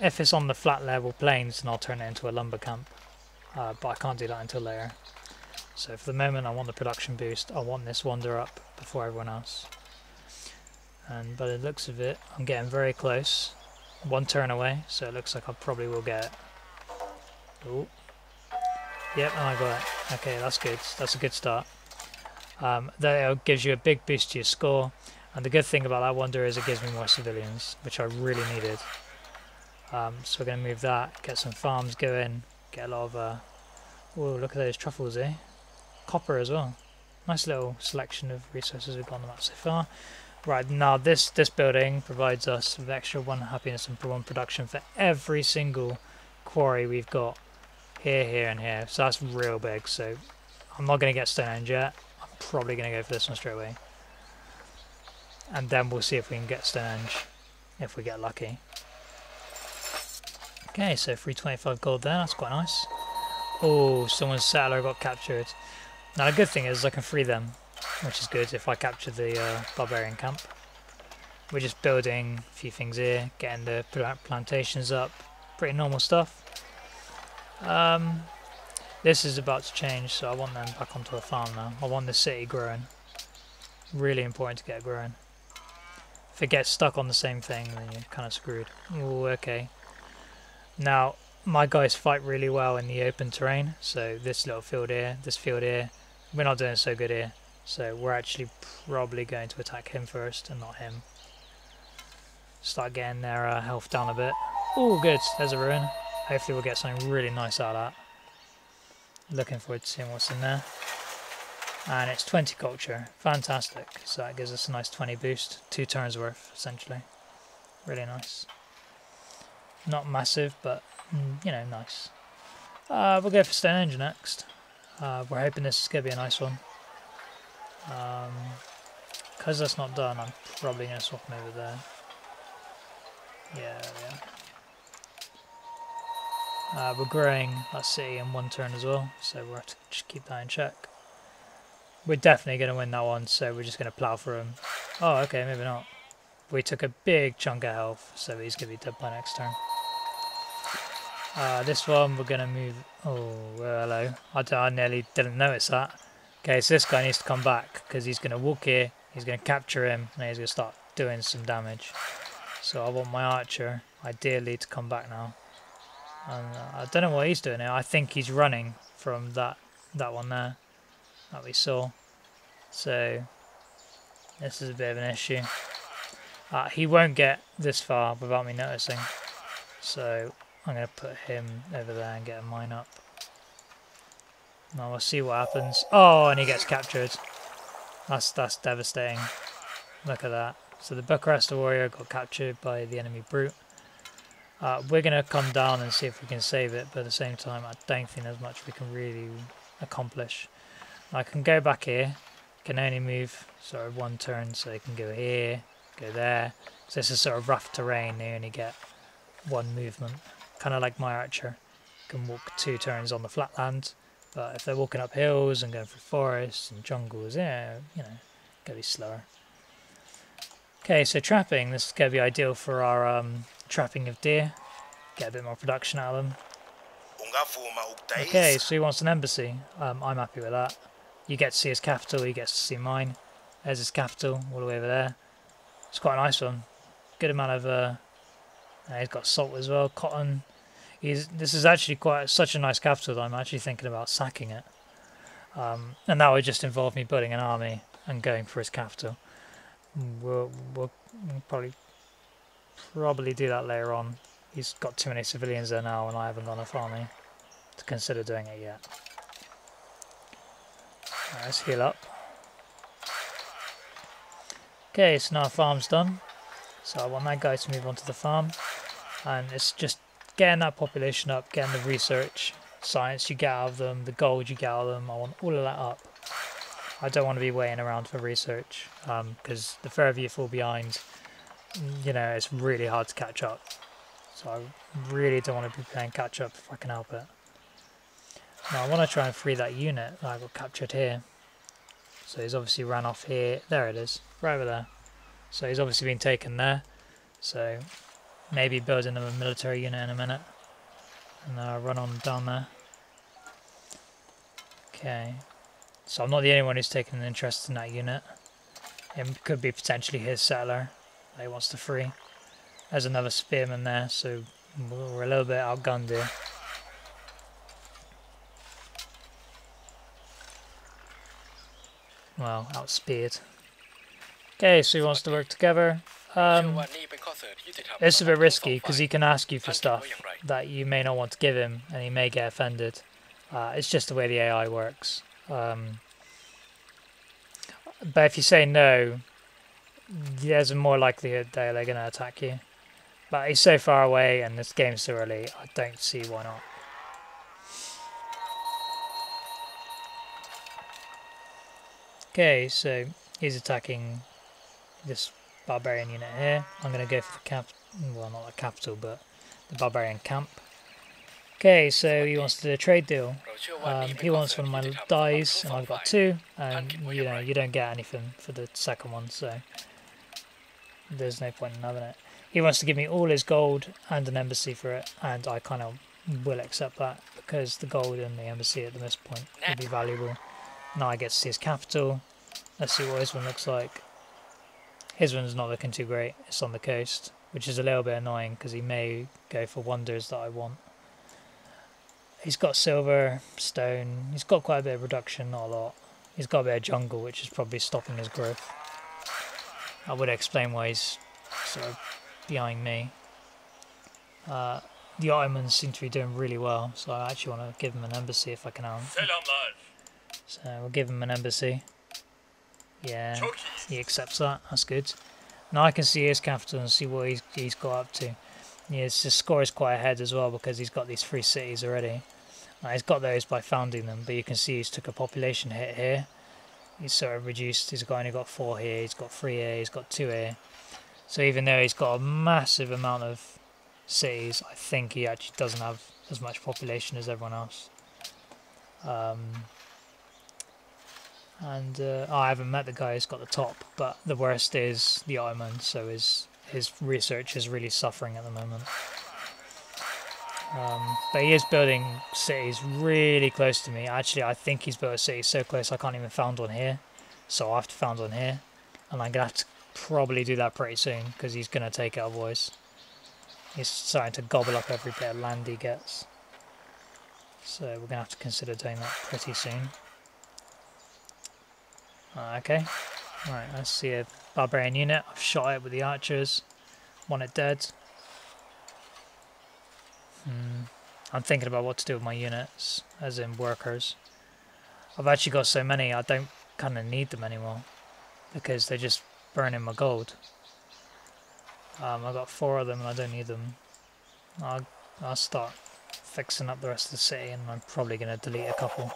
If it's on the flat level plains, then I'll turn it into a lumber camp. But I can't do that until later. So for the moment I want the production boost. I want this wander up before everyone else. And by the looks of it, I'm getting very close. One turn away, so it looks like I probably will get it. Oh. Yep, and I got it. Okay, that's good. That's a good start. That gives you a big boost to your score. And the good thing about that wonder is it gives me more civilians, which I really needed. So we're going to move that, get some farms going, get a lot of... oh, look at those truffles here. Copper as well. Nice little selection of resources we've got on the map so far. Right, now this building provides us with extra 1 happiness and 1 production for every single quarry we've got here, here and here. So that's real big. So I'm not going to get Stonehenge yet. I'm probably going to go for this one straight away. And then we'll see if we can get Stonehenge, if we get lucky. Okay, so 325 gold there, that's quite nice. Oh, someone's settler got captured. Now the good thing is I can free them, which is good if I capture the barbarian camp. We're just building a few things here, getting the plantations up, pretty normal stuff. This is about to change, so I want them back onto a farm now. I want the city growing. Really important to get it growing. If it gets stuck on the same thing, then you're kind of screwed. Oh, okay. Now, my guys fight really well in the open terrain, so this little field here, this field here, we're not doing so good here. So we're actually probably going to attack him first and not him. Start getting their health down a bit. Oh, good, there's a ruin. Hopefully we'll get something really nice out of that. Looking forward to seeing what's in there. And it's 20 culture, fantastic. So that gives us a nice 20 boost, 2 turns worth essentially. Really nice. Not massive, but you know, nice. We'll go for Stonehenge next. We're hoping this is going to be a nice one. Because that's not done, I'm probably going to swap them over there. Yeah, yeah. We're growing that city in 1 turn as well, so we'll have to just keep that in check. We're definitely going to win that one, so we're just going to plough through him. Oh, okay, maybe not. We took a big chunk of health, so he's going to be dead by next turn. This one we're going to move... Oh, well, hello. I nearly didn't notice that. Okay, so this guy needs to come back, because he's going to walk here, he's going to capture him, and he's going to start doing some damage. So I want my archer, ideally, to come back now. And I don't know what he's doing here. I think he's running from that one there that we saw. So this is a bit of an issue. He won't get this far without me noticing. So I'm going to put him over there and get a mine up. Now we'll see what happens. Oh, and he gets captured. That's devastating. Look at that. So the Bucharest warrior got captured by the enemy brute. We're going to come down and see if we can save it, but at the same time I don't think there's much we can really accomplish. I can go back here, can only move sort of one turn, so they can go here, go there. So this is sort of rough terrain, they only get one movement. Kind of like my archer, can walk 2 turns on the flatland, but if they're walking up hills and going through forests and jungles, yeah, you know, gotta be slower. Okay, so trapping, this is going to be ideal for our trapping of deer. Get a bit more production out of them. Okay, so he wants an embassy. I'm happy with that. You get to see his capital, he gets to see mine. There's his capital, all the way over there. It's quite a nice one. Good amount of... he's got salt as well, cotton. This is actually such a nice capital that I'm actually thinking about sacking it. And that would just involve me building an army and going for his capital. We'll probably do that later on. He's got too many civilians there now and I haven't got enough army to consider doing it yet. Right, let's heal up. Okay, so now our farm's done. So I want that guy to move on to the farm. And it's just getting that population up, getting the research, science you get out of them, the gold you get out of them. I want all of that up. I don't want to be waiting around for research, because the further you fall behind, you know, it's really hard to catch up. So I really don't want to be playing catch up if I can help it. Now I want to try and free that unit that I got captured here. So he's obviously ran off here. There it is, right over there. So he's obviously been taken there. So maybe building him a military unit in a minute. And run on down there. Okay. So I'm not the only one who's taken an interest in that unit. It could be potentially his settler that he wants to free. There's another spearman there, so we're a little bit outgunned here. Well, outspeared. Okay, so he wants to work together. It's a bit risky because he can ask you for stuff that you may not want to give him and he may get offended. It's just the way the AI works. But if you say no, there's a more likelihood that they're going to attack you. But he's so far away and this game's so early, I don't see why not. Okay, so he's attacking this barbarian unit here. I'm going to go for the well, not the capital, but the barbarian camp. Okay, so he wants to do a trade deal. He wants one of my dies, and I've got 2, and you know, you don't get anything for the second one, so there's no point in having it. He wants to give me all his gold and an embassy for it, and I kind of will accept that because the gold and the embassy at this point will be valuable. Now I get to see his capital. Let's see what his one looks like. His one's not looking too great. It's on the coast, which is a little bit annoying because he may go for wonders that I want. He's got silver, stone. He's got quite a bit of production, not a lot. He's got a bit of jungle, which is probably stopping his growth. I would explain why he's sort of behind me. The Ottomans seem to be doing really well, so I actually want to give him an embassy if I can. So we'll give him an embassy. Yeah, he accepts that. That's good. Now I can see his capital and see what he's got up to. Yeah, his score is quite ahead as well because he's got these 3 cities already. Now, he's got those by founding them, but you can see he's took a population hit here. He's sort of reduced. He's only got 4 here. He's got 3 here. He's got 2 here. So even though he's got a massive amount of cities, I think he actually doesn't have as much population as everyone else. I haven't met the guy who's got the top, but the worst is the Ottoman, so his research is really suffering at the moment. But he is building cities really close to me. Actually, I think he's built a city so close I can't even found one here. So I have to found one here. And I'm going to have to probably do that pretty soon because he's going to take it otherwise. He's starting to gobble up every bit of land he gets. So we're going to have to consider doing that pretty soon. Okay. Right, let's see a barbarian unit. I've shot it with the archers. Want it dead. I'm thinking about what to do with my units, as in workers. I've actually got so many, I don't kind of need them anymore, because they're just burning my gold. I've got 4 of them and I don't need them. I'll start fixing up the rest of the city, and I'm probably going to delete a couple,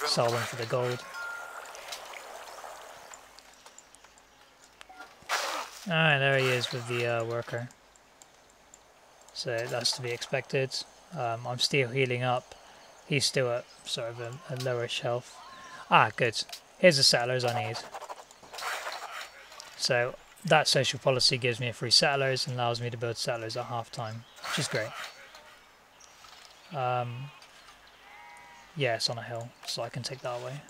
sell them for the gold. Alright, there he is with the worker. So that's to be expected. I'm still healing up. He's still at sort of a lowish health. Ah, good. Here's the settlers I need. So that social policy gives me a free settlers and allows me to build settlers at half time, which is great. Yeah, it's on a hill, so I can take that away.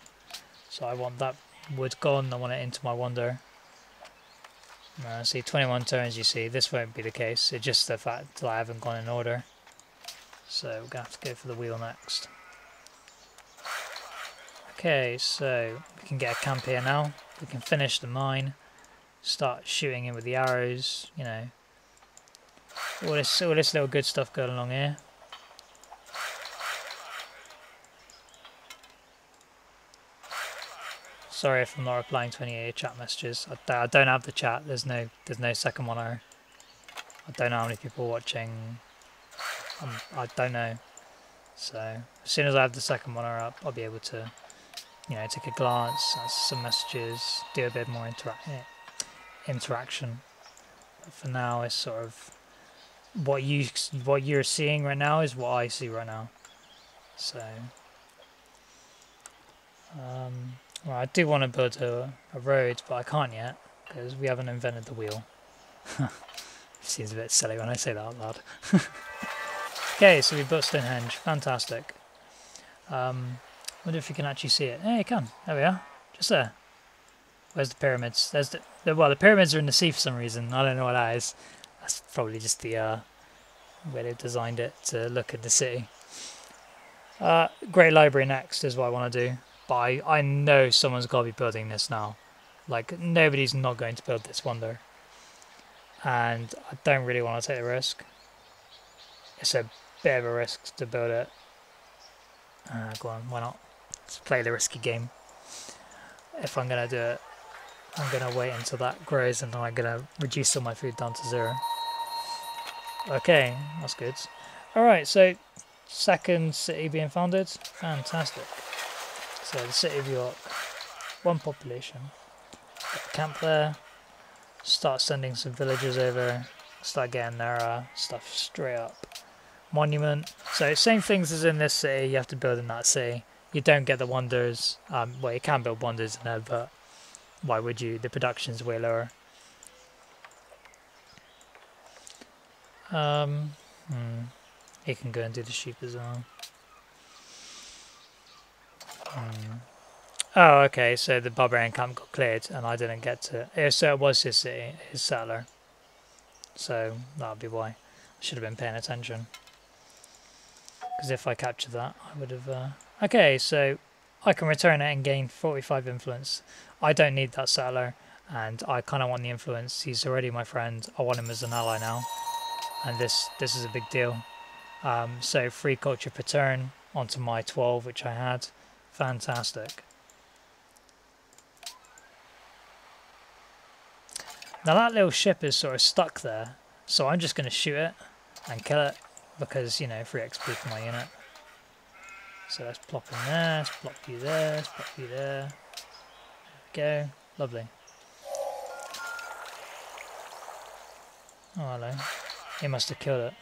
So I want that wood gone, I want it into my wonder. See, 21 turns, you see, this won't be the case, it's just the fact that I haven't gone in order. So we're going to have to go for the wheel next. Okay, so we can get a camp here now, we can finish the mine, start shooting in with the arrows, you know. All this little good stuff going along here. Sorry if I'm not replying to any of your chat messages. I don't have the chat. There's no second monitor. I don't know how many people are watching. I don't know. So as soon as I have the second monitor up, I'll be able to, you know, take a glance, answer some messages, do a bit more interaction. But for now, it's sort of what you're seeing right now is what I see right now. So. Well, I do want to build a road, but I can't yet, because we haven't invented the wheel. Seems a bit silly when I say that out loud. Okay, so we built Stonehenge. Fantastic. Wonder if you can actually see it. Yeah, you can. There we are. Just there. Where's the pyramids? There's well, the pyramids are in the sea for some reason. I don't know what that is. That's probably just the way they've designed it to look at the city. Great Library next is what I want to do. But I know someone's got to be building this now. Like, nobody's not going to build this wonder. And I don't really want to take the risk. It's a bit of a risk to build it. Go on, why not? Let's play the risky game. If I'm going to do it, I'm going to wait until that grows and then I'm going to reduce all my food down to 0. Okay, that's good. Alright, so second city being founded. Fantastic. So the city of York, 1 population, got the camp there, start sending some villagers over, start getting their stuff straight up. Monument, so same things as in this city, you have to build in that city. You don't get the wonders, well you can build wonders in there, but why would you? The production's way lower. You can go and do the sheep as well. Oh, okay, so the barbarian camp got cleared and I didn't get to... Yeah, so it was his city, his settler. So that would be why. I should have been paying attention. Because if I captured that, I would have... Okay, so I can return it and gain 45 influence. I don't need that settler, and I kind of want the influence. He's already my friend. I want him as an ally now. And this is a big deal. So 3 culture per turn onto my 12, which I had. Fantastic. Now that little ship is sort of stuck there, so I'm just going to shoot it and kill it because, you know, free XP for my unit. So let's plop in there, let's plop you there, let's plop you there. There we go. Lovely. Oh, hello. He must have killed it.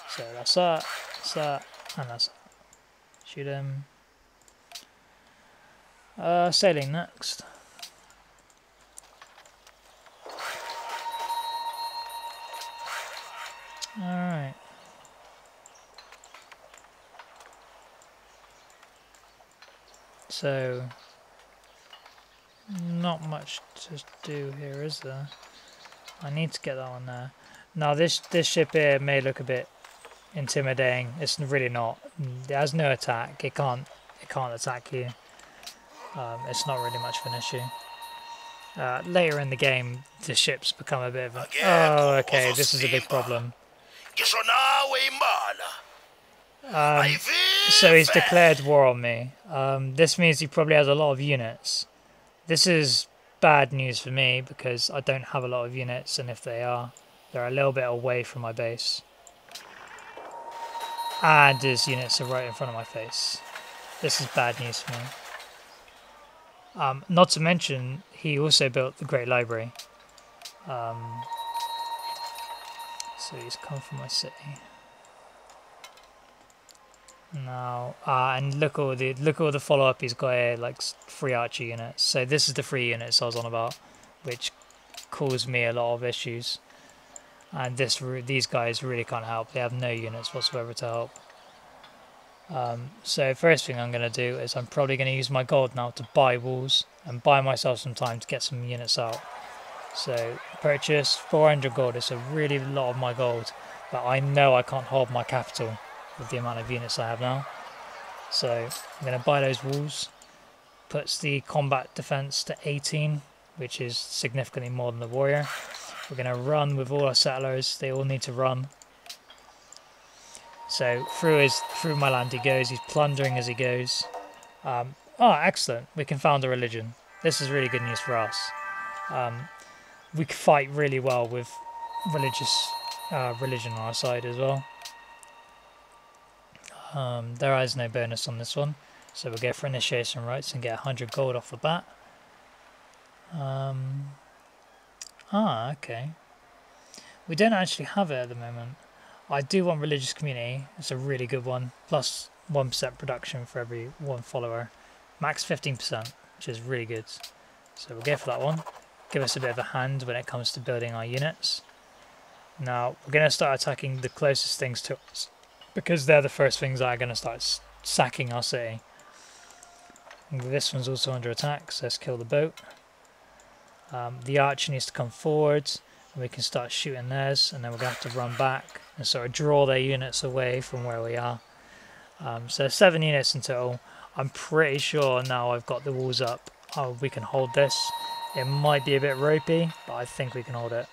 So that's that, and that's that. Shoot him. Sailing next. Alright. So, not much to do here, is there? I need to get that one there. Now this ship here may look a bit intimidating. It's really not. It has no attack. It can't attack you. It's not really much of an issue. Later in the game, the ships become a bit of a... Oh, okay, this is a big problem. So he's declared war on me. This means he probably has a lot of units. This is bad news for me because I don't have a lot of units, and if they are, they're a little bit away from my base. And his units are right in front of my face. This is bad news for me. Not to mention, he also built the Great Library. So he's come from my city. Now, and look all the follow-up he's got here, like 3 archer units. So this is the 3 units I was on about, which caused me a lot of issues. And these guys really can't help. They have no units whatsoever to help. So first thing I'm going to do is I'm probably going to use my gold now to buy walls and buy myself some time to get some units out. So purchase 400 gold. It's a really lot of my gold, but I know I can't hold my capital with the amount of units I have now. So I'm going to buy those walls. Puts the combat defense to 18, which is significantly more than the warrior. We're going to run with all our settlers. They all need to run. So through my land he goes. He's plundering as he goes. Oh, excellent. We can found a religion. This is really good news for us. We can fight really well with religious religion on our side as well. There is no bonus on this one, so we'll go for initiation rites and get 100 gold off the bat. Okay. We don't actually have it at the moment. I do want religious community. It's a really good one. Plus 1% production for every 1 follower. Max 15%, which is really good. So we'll go for that one. Give us a bit of a hand when it comes to building our units. Now we're going to start attacking the closest things to us, because they're the first things that are going to start sacking our city. And this one's also under attack, so let's kill the boat. The archer needs to come forwards, and we can start shooting theirs, and then we're going to have to run back and sort of draw their units away from where we are. So 7 units in total. I'm pretty sure now I've got the walls up. Oh, we can hold this. It might be a bit ropey, but I think we can hold it.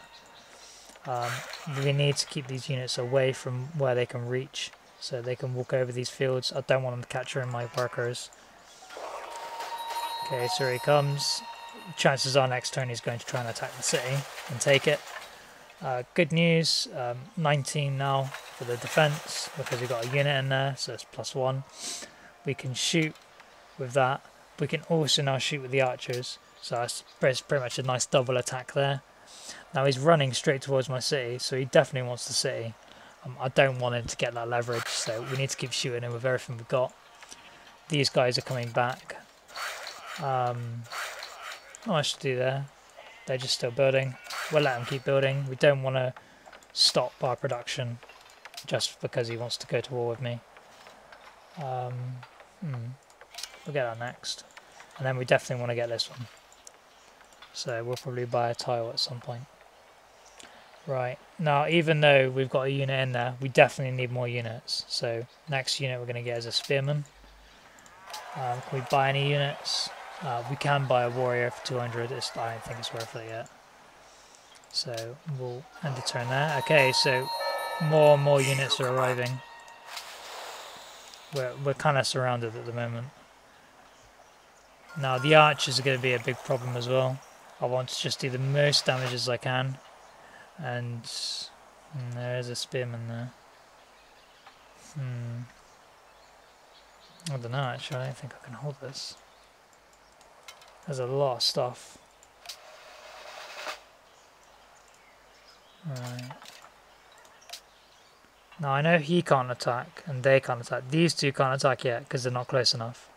We need to keep these units away from where they can reach, so they can walk over these fields. I don't want them capturing my workers. Okay, so here he comes. Chances are next turn he's going to try and attack the city and take it. Good news, 19 now for the defense, because we've got a unit in there, so it's +1. We can shoot with that. We can also now shoot with the archers, so that's pretty much a nice double attack there. Now he's running straight towards my city, so he definitely wants the city. I don't want him to get that leverage, so we need to keep shooting him with everything we've got. These guys are coming back. Not much to do there. They're just still building. We'll let them keep building. We don't want to stop our production just because he wants to go to war with me. We'll get that next. And then we definitely want to get this one. So we'll probably buy a tile at some point. Right, now even though we've got a unit in there, we definitely need more units. So next unit we're going to get is a spearman. Can we buy any units? We can buy a warrior for 200. I don't think it's worth it yet. So we'll end the turn there. Okay, so more and more units are arriving. We're kind of surrounded at the moment. Now the archers are going to be a big problem as well. I want to just do the most damage as I can. And there is a spearman there. I don't know actually, I don't think I can hold this. There's a lot of stuff. Right. Now I know he can't attack and they can't attack. These two can't attack yet because they're not close enough.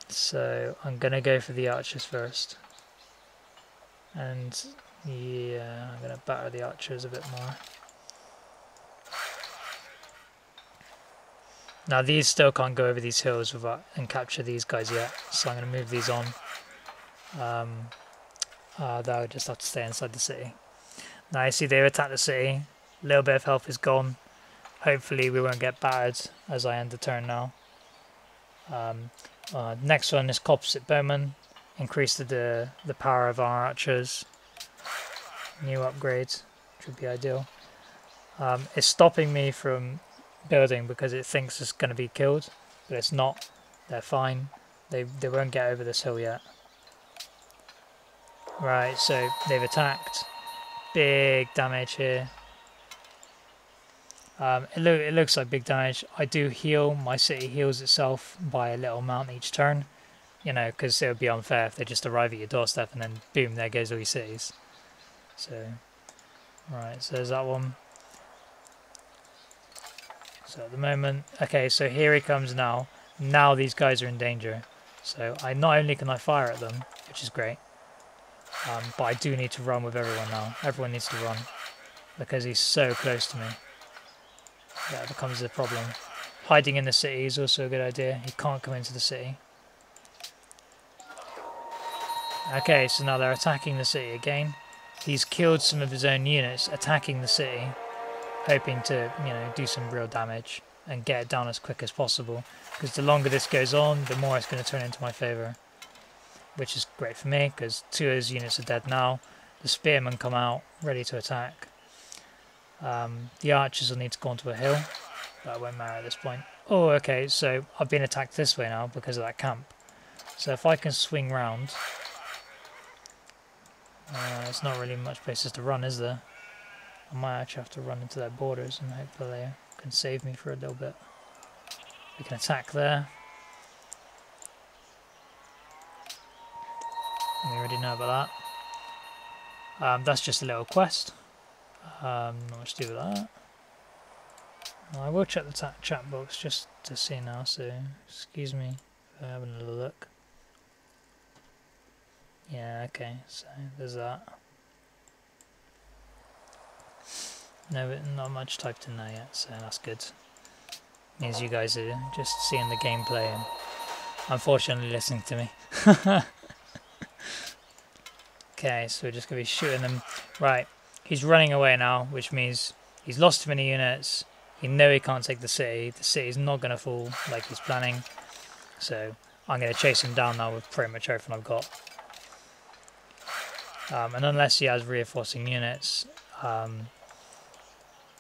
So I'm gonna go for the archers first. And yeah, I'm gonna batter the archers a bit more. Now these still can't go over these hills without and capture these guys yet, so I'm going to move these on. They'll just have to stay inside the city. Now you see they've attacked the city, a little bit of health is gone. Hopefully we won't get battered as I end the turn now. Next one is Composite Bowman, increase the power of our archers. New upgrades, which would be ideal. It's stopping me from building because it thinks it's going to be killed, but it's not. They're fine. They won't get over this hill yet. Right, so they've attacked. Big damage here. It looks like big damage. I do heal. My city heals itself by a little amount each turn. You know, because it would be unfair if they just arrive at your doorstep and then boom, there goes all your cities. So, right, so there's that one. So at the moment, okay, so here he comes now. Now these guys are in danger. So I not only can I fire at them, which is great, but I do need to run with everyone now. Everyone needs to run because he's so close to me. That becomes a problem. Hiding in the city is also a good idea. He can't come into the city. Okay, so now they're attacking the city again. He's killed some of his own units attacking the city, hoping to, you know, do some real damage and get it down as quick as possible. Because the longer this goes on, the more it's going to turn into my favour. Which is great for me, because 2 of his units are dead now. The spearmen come out, ready to attack. The archers will need to go onto a hill. That won't matter at this point. Oh, okay, so I've been attacked this way now because of that camp. So if I can swing round... there's not really much places to run, is there? I might actually have to run into their borders and hope that they can save me for a little bit. We can attack there. We already know about that. That's just a little quest. Not much to do with that. I will check the chat box just to see now, so excuse me for having a little look. Yeah, okay, so there's that. No, not much typed in there yet, so that's good. Means you guys are just seeing the gameplay and unfortunately listening to me. Okay, so we're just going to be shooting them. Right, he's running away now, which means he's lost too many units. You know he can't take the city. The city's not going to fall like he's planning. So I'm going to chase him down now with pretty much everything I've got. And unless he has reinforcing units, I'm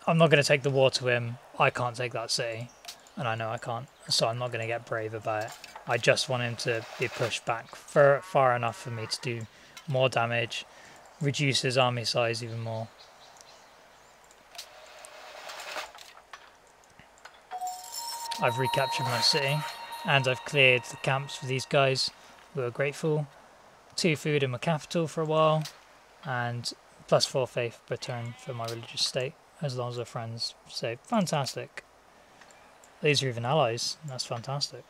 not going to take the war to him. I can't take that city, and I know I can't, so I'm not going to get brave about it. I just want him to be pushed back far enough for me to do more damage, reduce his army size even more. I've recaptured my city, and I've cleared the camps for these guys who are grateful. 2 food in my capital for a while, and +4 faith per turn for my religious state, as long as we're friends. So, fantastic. These are even allies, that's fantastic.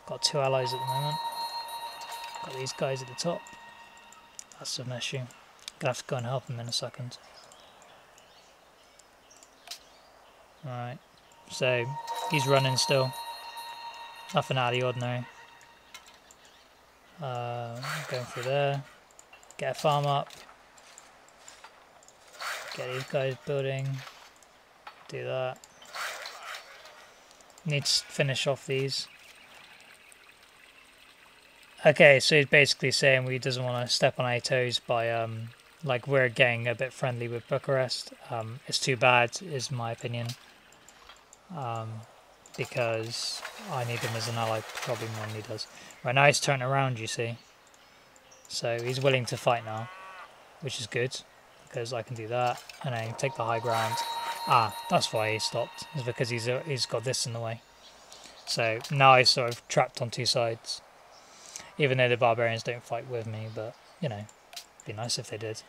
Got 2 allies at the moment. Got these guys at the top. That's an issue. Gonna have to go and help him in a second. Alright, so he's running still. Nothing out of the ordinary. Going through there. Get a farm up. Get these guys building. Do that. Need to finish off these. Okay, so he's basically saying he doesn't want to step on our toes by, like, we're getting a bit friendly with Bucharest. It's too bad, is my opinion. Because I need him as an ally probably more than he does. Right, now he's turning around, you see. So he's willing to fight now, which is good, because I can do that, and then take the high ground. Ah, that's why he stopped, is because he's got this in the way. So now he's sort of trapped on 2 sides. Even though the barbarians don't fight with me, but, you know, it'd be nice if they did.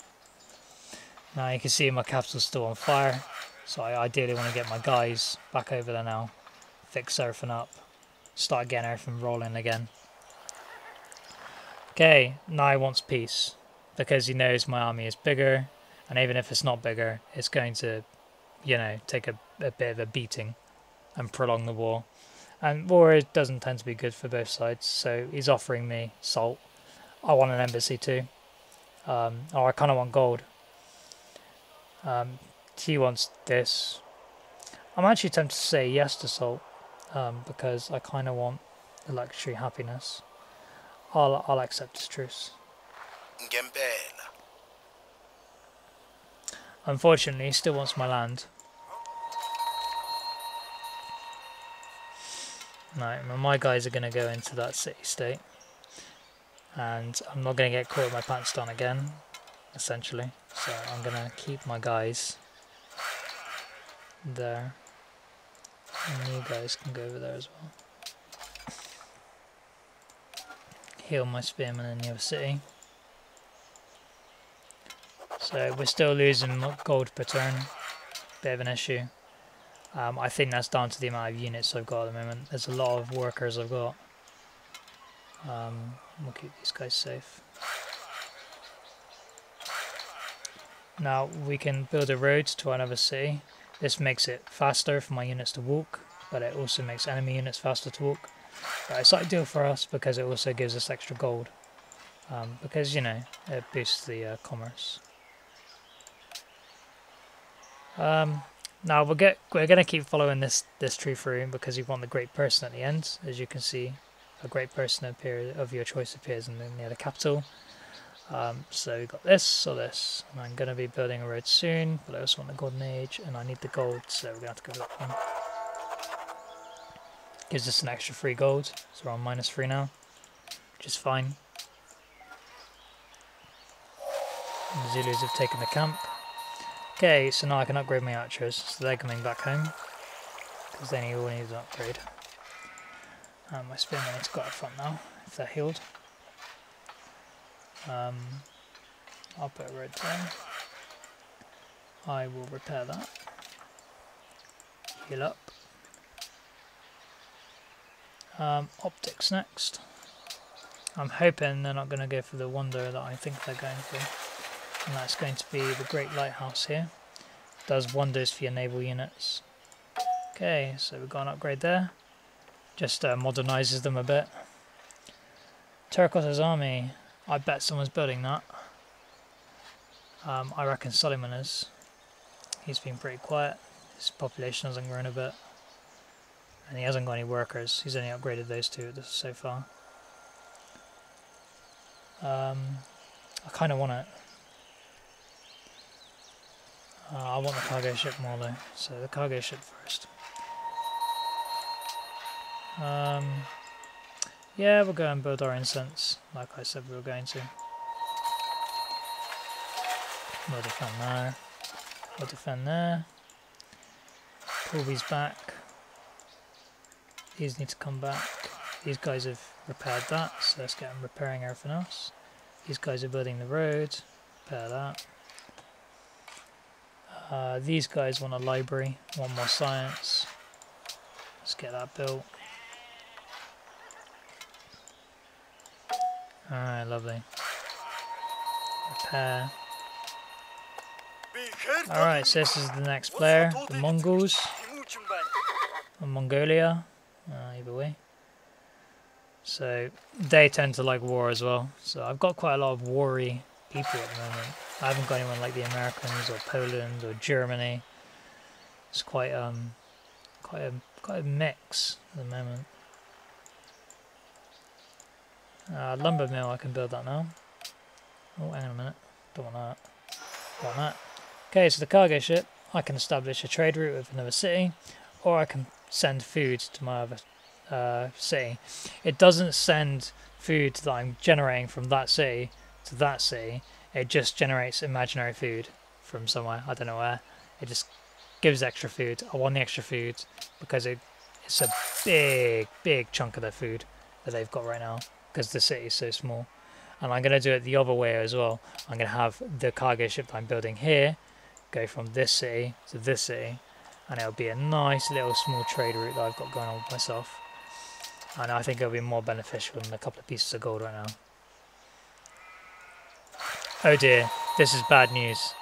Now you can see my capital's still on fire, so I ideally want to get my guys back over there now, fix everything up, start getting everything rolling again. Okay, now he wants peace, because he knows my army is bigger, and even if it's not bigger, it's going to, you know, take a bit of a beating and prolong the war. And war doesn't tend to be good for both sides, so he's offering me salt. I want an embassy too. Or I kind of want gold. He wants this. I'm actually tempted to say yes to salt, because I kind of want the luxury happiness. I'll accept his truce. Gembela. Unfortunately, he still wants my land, Right, well, my guys are going to go into that city state. And I'm not going to get caught with my pants down again, essentially. So I'm going to keep my guys there. And you guys can go over there as well. Heal my spearmen in the other city. So we're still losing gold per turn. Bit of an issue. I think that's down to the amount of units I've got at the moment. There's a lot of workers I've got. We'll keep these guys safe. Now we can build a road to another city. This makes it faster for my units to walk, but it also makes enemy units faster to walk. But it's ideal for us because it also gives us extra gold. Because, you know, it boosts the commerce. Now we're going to keep following this tree through because you want the great person at the end. As you can see, a great person of your choice appears near the capital. So we've got this or this, and I'm going to be building a road soon, but I also want the golden age, and I need the gold, so we're going to have to go with that one. Gives us an extra 3 gold, so we're on -3 now, which is fine. And the Zulus have taken the camp. Okay, so now I can upgrade my archers, so they're coming back home, because they all need an upgrade. And my spearmen need to go up front now, if they're healed. I'll put a road there. I will repair that. Heal up. Optics next. I'm hoping they're not going to go for the wonder that I think they're going for. And that's going to be the Great Lighthouse here. Does wonders for your naval units. Okay, so we've got an upgrade there. Just modernises them a bit. Terracotta's army. I bet someone's building that. I reckon Suleiman is. He's been pretty quiet. His population hasn't grown a bit. And he hasn't got any workers. He's only upgraded those two so far. I kind of want it. I want the cargo ship more though. So the cargo ship first. Yeah, we'll go and build our incense, like I said we were going to. We'll defend there. We'll defend there. Pull these back. These need to come back. These guys have repaired that, so let's get them repairing everything else. These guys are building the road. Repair that. These guys want a library, want more science. Let's get that built. Alright, lovely. Repair. Alright, so this is the next player, the Mongols. Or Mongolia, either way. So, they tend to like war as well. So I've got quite a lot of warry people at the moment. I haven't got anyone like the Americans or Poland or Germany. It's quite a mix at the moment. Lumber mill, I can build that now. Oh, hang on a minute. Don't want that. Want that. Okay, so the cargo ship, I can establish a trade route with another city, or I can send food to my other city. It doesn't send food that I'm generating from that city to that city. It just generates imaginary food from somewhere. I don't know where. It just gives extra food. I want the extra food because it's a big chunk of their food that they've got right now. Because the city is so small. And I'm going to do it the other way as well. I'm going to have the cargo ship that I'm building here go from this city to this city, and it'll be a nice little small trade route that I've got going on with myself, and I think it'll be more beneficial than a couple of pieces of gold right now. Oh dear, this is bad news.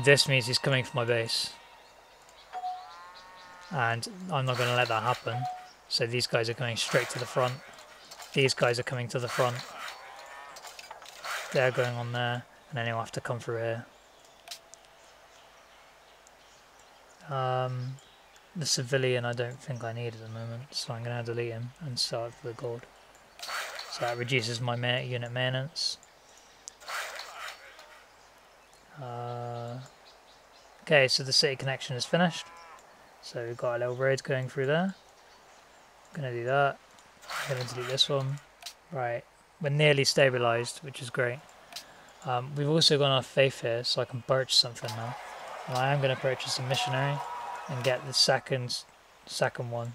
This means he's coming for my base, and I'm not going to let that happen. So these guys are going straight to the front. These guys are coming to the front. They're going on there, and then he'll have to come through here. The civilian I don't think I need at the moment, so I'm going to delete him and start for the gold. So that reduces my unit maintenance. Okay, so the city connection is finished. So we've got a little road going through there. Gonna do that. Gonna delete this one. Right, we're nearly stabilised, which is great. We've also got enough faith here, so I can purchase something now. And I am going to purchase a missionary and get the second one,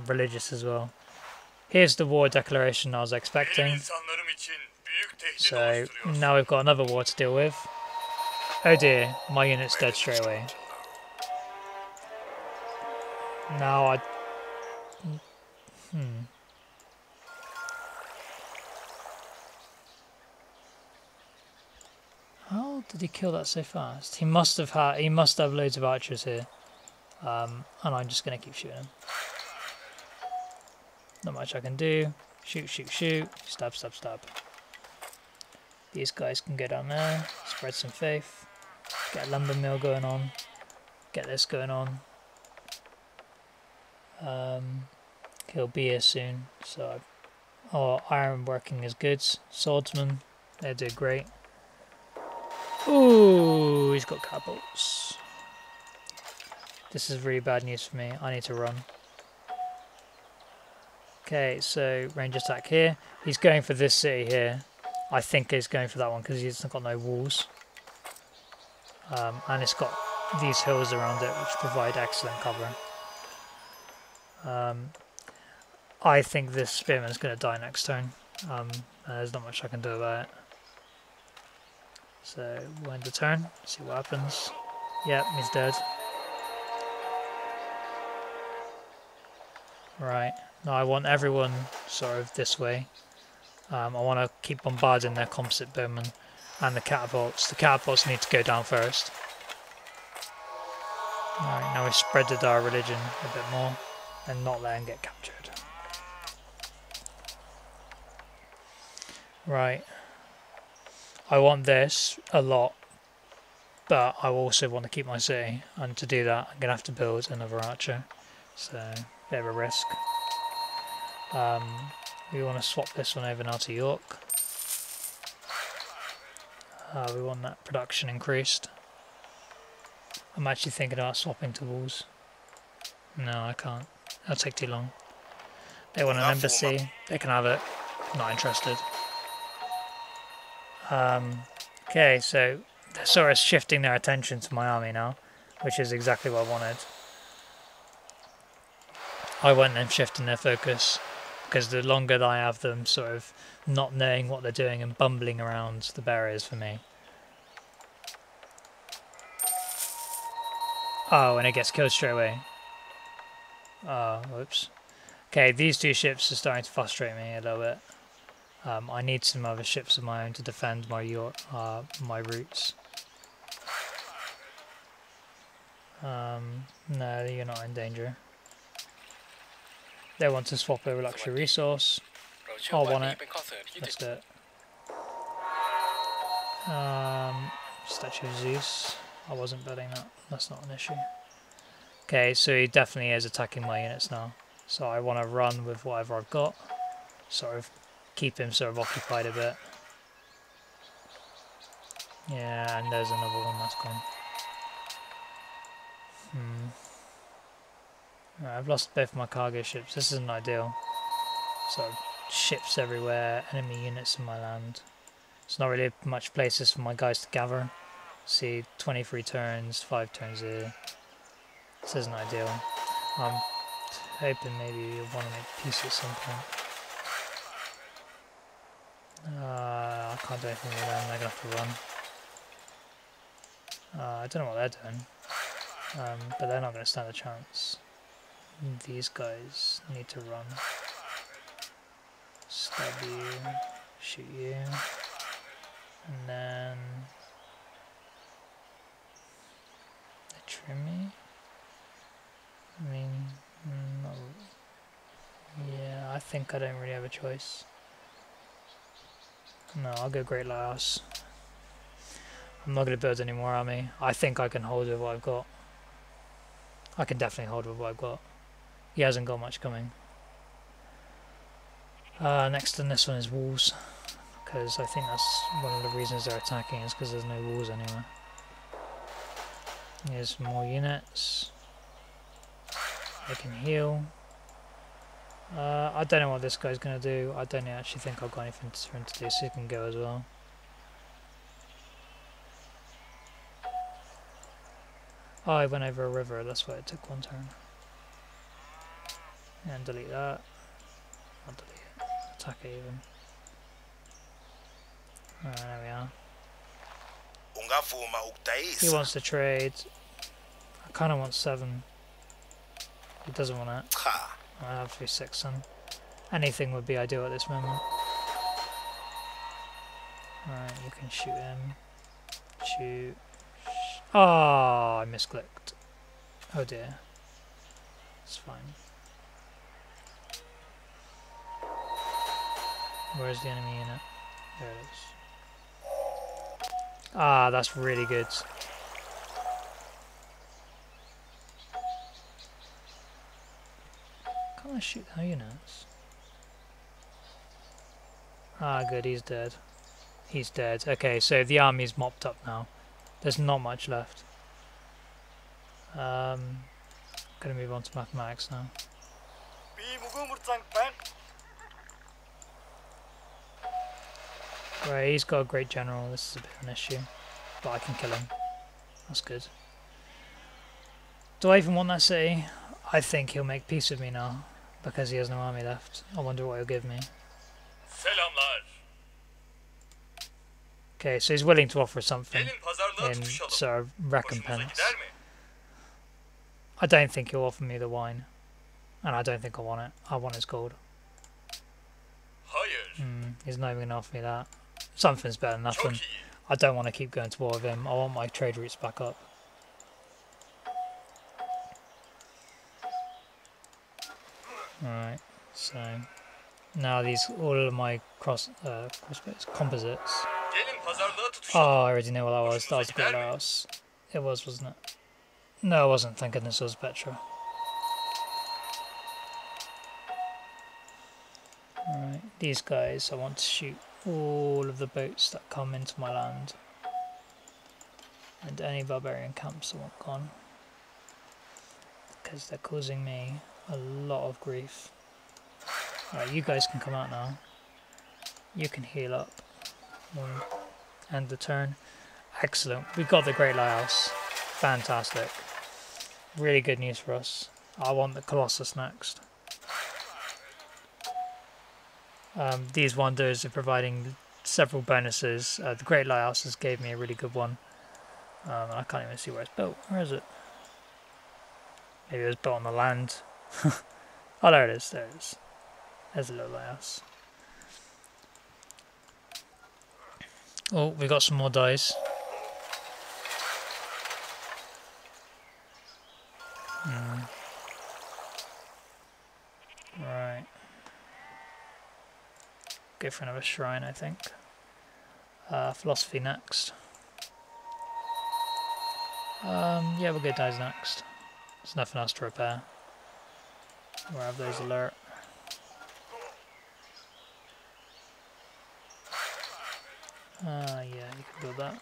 religious as well. Here's the war declaration I was expecting. So now we've got another war to deal with. Oh dear, my unit's dead straight away. Now I... How did he kill that so fast? He must have loads of archers here. And I'm just gonna keep shooting him. Not much I can do. Shoot, shoot, shoot. Stab, stab, stab. These guys can go down there. Spread some faith. Get a lumber mill going on. Get this going on. He'll be here soon. So, iron working is good. Swordsman, they do great. Ooh, he's got catapults. This is really bad news for me. I need to run. Okay, so range attack here. He's going for this city here. I think he's going for that one because he's got no walls. And it's got these hills around it which provide excellent cover. I think this spearman's going to die next turn. There's not much I can do about it. So we'll end the turn, see what happens. Yep, he's dead. Right, now I want everyone sort of this way. I want to keep bombarding their composite bowmen and the catapults. The catapults need to go down first. Alright, now we've spreaded our religion a bit more and not let them get captured. Right. I want this a lot, but I also want to keep my city, and to do that I'm going to have to build another archer, so bit of a risk. We want to swap this one over now to York. We want that production increased. I'm actually thinking about swapping to walls. No, I can't. That'll take too long. They want an embassy, they can have it. Not interested. Okay, so they're sort of shifting their attention to my army now, which is exactly what I wanted. I want them shifting their focus, because the longer that I have them sort of not knowing what they're doing and bumbling around, the better it is for me. Oh, and it gets killed straight away. Oh, whoops. Okay, these two ships are starting to frustrate me a little bit. I need some other ships of my own to defend my routes. No, you're not in danger. They want to swap over luxury resource. I want it. Let's do it. Statue of Zeus. I wasn't betting that. That's not an issue. Okay, so he definitely is attacking my units now. So I want to run with whatever I've got. Sort of keep him sort of occupied a bit. Yeah, and there's another one that's gone. Right, I've lost both my cargo ships. This isn't ideal. So ships everywhere, enemy units in my land. There's not really much places for my guys to gather. See, 23 turns, 5 turns here. This isn't ideal. I'm hoping maybe you'll want to make peace at some point. I can't do anything with them, they're going to have to run. I don't know what they're doing, but they're not going to stand a chance. These guys need to run. Stab you, shoot you, and then they trim me. I mean, no. Yeah, I think I don't really have a choice. No, I'll go Great Lighthouse. I'm not going to build any more army. I think I can hold with what I've got. I can definitely hold with what I've got. He hasn't got much coming. Next on this one is walls, because I think that's one of the reasons they're attacking is because there's no walls anywhere. Here's more units. They can heal. I don't know what this guy's going to do. I don't actually think I've got anything for him to do, so he can go as well. Oh, I went over a river, that's why it took one turn. And delete that. I'll delete it. Attack it even. Alright, there we are. He wants to trade. I kind of want 7. He doesn't want it. I have to be 6 then. Anything would be ideal at this moment. Alright, you can shoot him. Shoot. Oh, I misclicked. Oh dear. It's fine. Where's the enemy unit? There it is. Ah, that's really good. Can't I shoot their units? Ah, good, he's dead. He's dead. Okay, so the army's mopped up now. There's not much left. Gonna move on to mathematics now. Right, he's got a great general. This is a bit of an issue, but I can kill him. That's good. Do I even want that city? I think he'll make peace with me now because he has no army left. I wonder what he'll give me. Okay, so he's willing to offer something in sort of recompense. I don't think he'll offer me the wine, and I don't think I want it. I want his gold. He's not even going to offer me that. Something's better than nothing. I don't want to keep going to war with him. I want my trade routes back up. Alright, so now all of my composites. Oh, I already know what that was. That was a great house. It was, wasn't it? No, it wasn't. Thank goodness it was Petra. Alright, these guys, I want to shoot all of the boats that come into my land. And any barbarian camps I want gone. Because they're causing me a lot of grief. Alright, you guys can come out now. You can heal up. End the turn. Excellent. We've got the Great Lighthouse. Fantastic. Really good news for us. I want the Colossus next. These wonders are providing several bonuses. The Great Lighthouse has gave me a really good one. I can't even see where it's built. Where is it? Maybe it was built on the land. Oh, there it is. There it is. There's a little lighthouse. Oh, we got some more dice. Right. Go for another shrine, I think. Philosophy next. Yeah, we'll go dice next. There's nothing else to repair. We'll have those alert. Yeah, you can build that.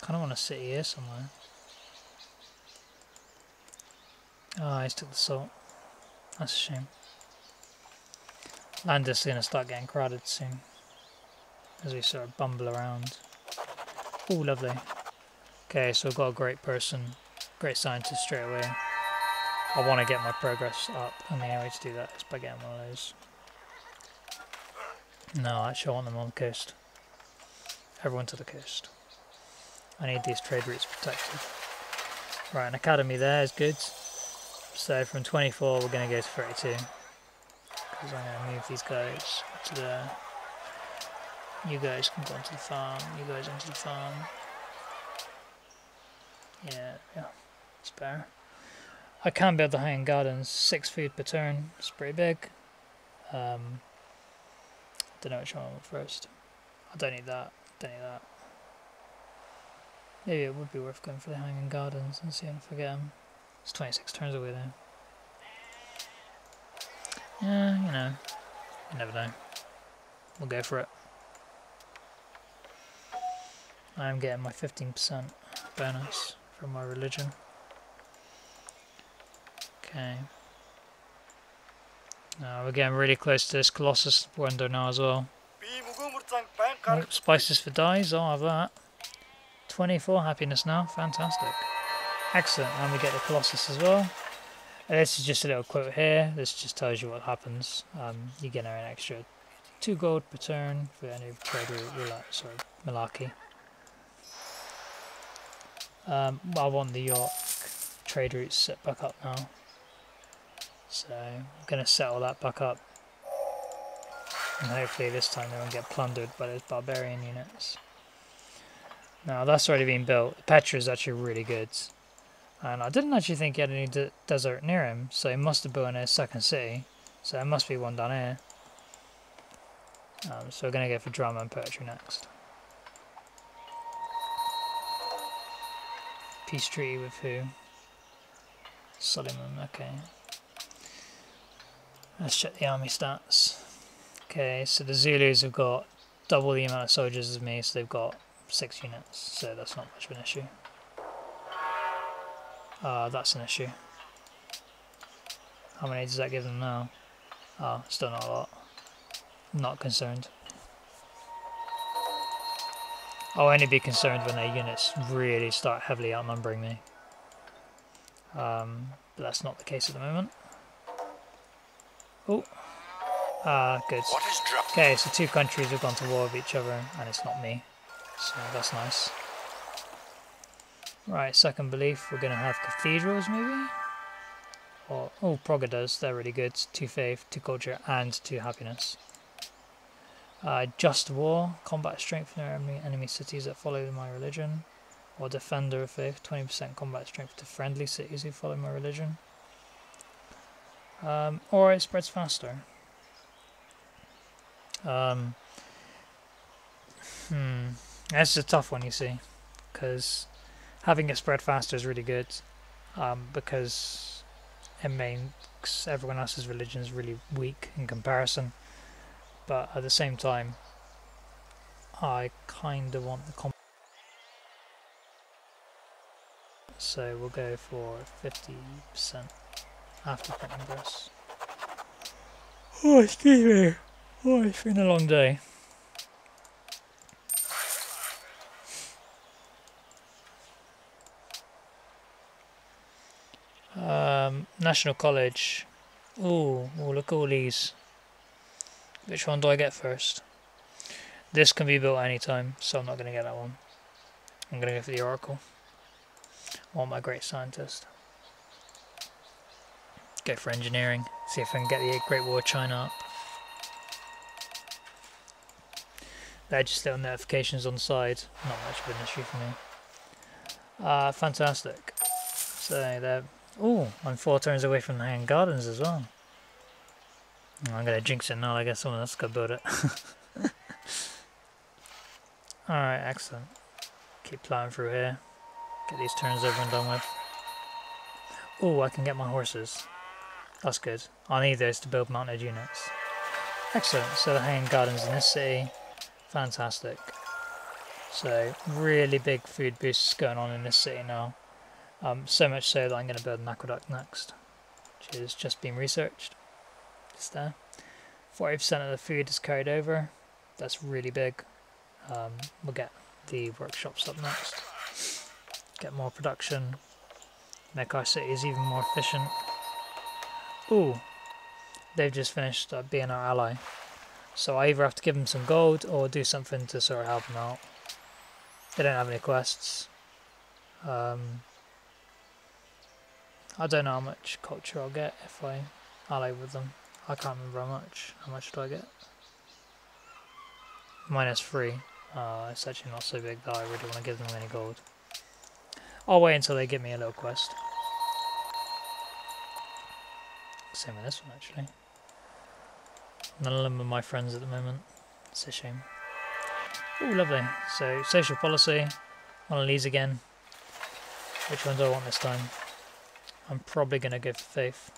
Kind of want a city here somewhere. Oh, I just took the salt. That's a shame. Land is going to start getting crowded soon. As we sort of bumble around. Oh, lovely. Okay, so we've got a great person, great scientist straight away. I want to get my progress up, and the only way to do that is by getting one of those. No, actually I want them on the coast. Everyone to the coast. I need these trade routes protected. Right, an academy there is good. So from 24 we're going to go to 32. Because I'm going to move these guys to there. You guys can go onto the farm, you guys onto the farm. Yeah, it's better. I can build the hanging gardens, 6 food per turn, it's pretty big. Don't know which one I want first. I don't need that, don't need that. Maybe it would be worth going for the hanging gardens and seeing if I get them. It's 26 turns away though. Yeah, you know, you never know. We'll go for it. I'm getting my 15% bonus from my religion. Okay. We're getting really close to this Colossus wonder now as well. Oh, spices for dyes, I'll have that. 24 happiness now, fantastic. Excellent, and we get the Colossus as well. And this is just a little quote here, this just tells you what happens. You get an extra 2 gold per turn for any trade route, Malarkey. I want the York trade routes set back up now. So I'm going to set all that back up. And hopefully this time they won't get plundered by those barbarian units. Now that's already been built. Petra is actually really good. And I didn't actually think he had any desert near him, so he must have built in his second city. So there must be one down here. So we're going to go for drama and poetry next. Peace treaty with who? Suleiman, okay. Let's check the army stats. Okay, so the Zulus have got double the amount of soldiers as me, so they've got 6 units, so that's not much of an issue. That's an issue. How many does that give them now? Oh, still not a lot. Not concerned. I'll only be concerned when their units really start heavily outnumbering me. But that's not the case at the moment. Oh. Good. Okay, so 2 countries have gone to war with each other, and it's not me. So that's nice. Right, second belief, we're going to have cathedrals maybe? Or, oh, Praga does, they're really good. 2 faith, 2 culture, and 2 happiness. Just war, combat strength in enemy cities that follow my religion. Or defender of faith, 20% combat strength to friendly cities who follow my religion. Or it spreads faster. This is a tough one, you see, because having it spread faster is really good, because it makes everyone else's religions really weak in comparison, but at the same time I kind of want the so we'll go for 50% after printing press. Oh, excuse me. Oh, it's been a long day. National College. Ooh, look at all these. Which one do I get first? This can be built anytime, so I'm not going to get that one. I'm going to go for the Oracle. I want my Great Scientist. Go for engineering. See if I can get the Great Wall of China up. They're just little notifications on the side. Not much of an issue for me. Fantastic. So they're... Ooh, I'm 4 turns away from the Hanging Gardens as well. I'm going to jinx it now. I guess someone else is going to build it. Alright, excellent. Keep plowing through here. Get these turns over and done with. Ooh, I can get my horses. That's good. I need those to build mounted units. Excellent. So the Hanging Gardens in this city. Fantastic. So really big food boosts going on in this city now. So much so that I'm going to build an aqueduct next, which is just being researched. Just there. 40% of the food is carried over. That's really big. We'll get the workshops up next. Get more production. Make our cities even more efficient. Ooh, they've just finished being our ally. So I either have to give them some gold or do something to sort of help them out. They don't have any quests. I don't know how much culture I'll get if I ally with them. I can't remember how much. How much do I get? -3. It's actually not so big that I really want to give them any gold. I'll wait until they give me a little quest. Same with this one actually. None of them are my friends at the moment. It's a shame. Oh, lovely. So, social policy. One of these again. Which one do I want this time? I'm probably going to go for faith.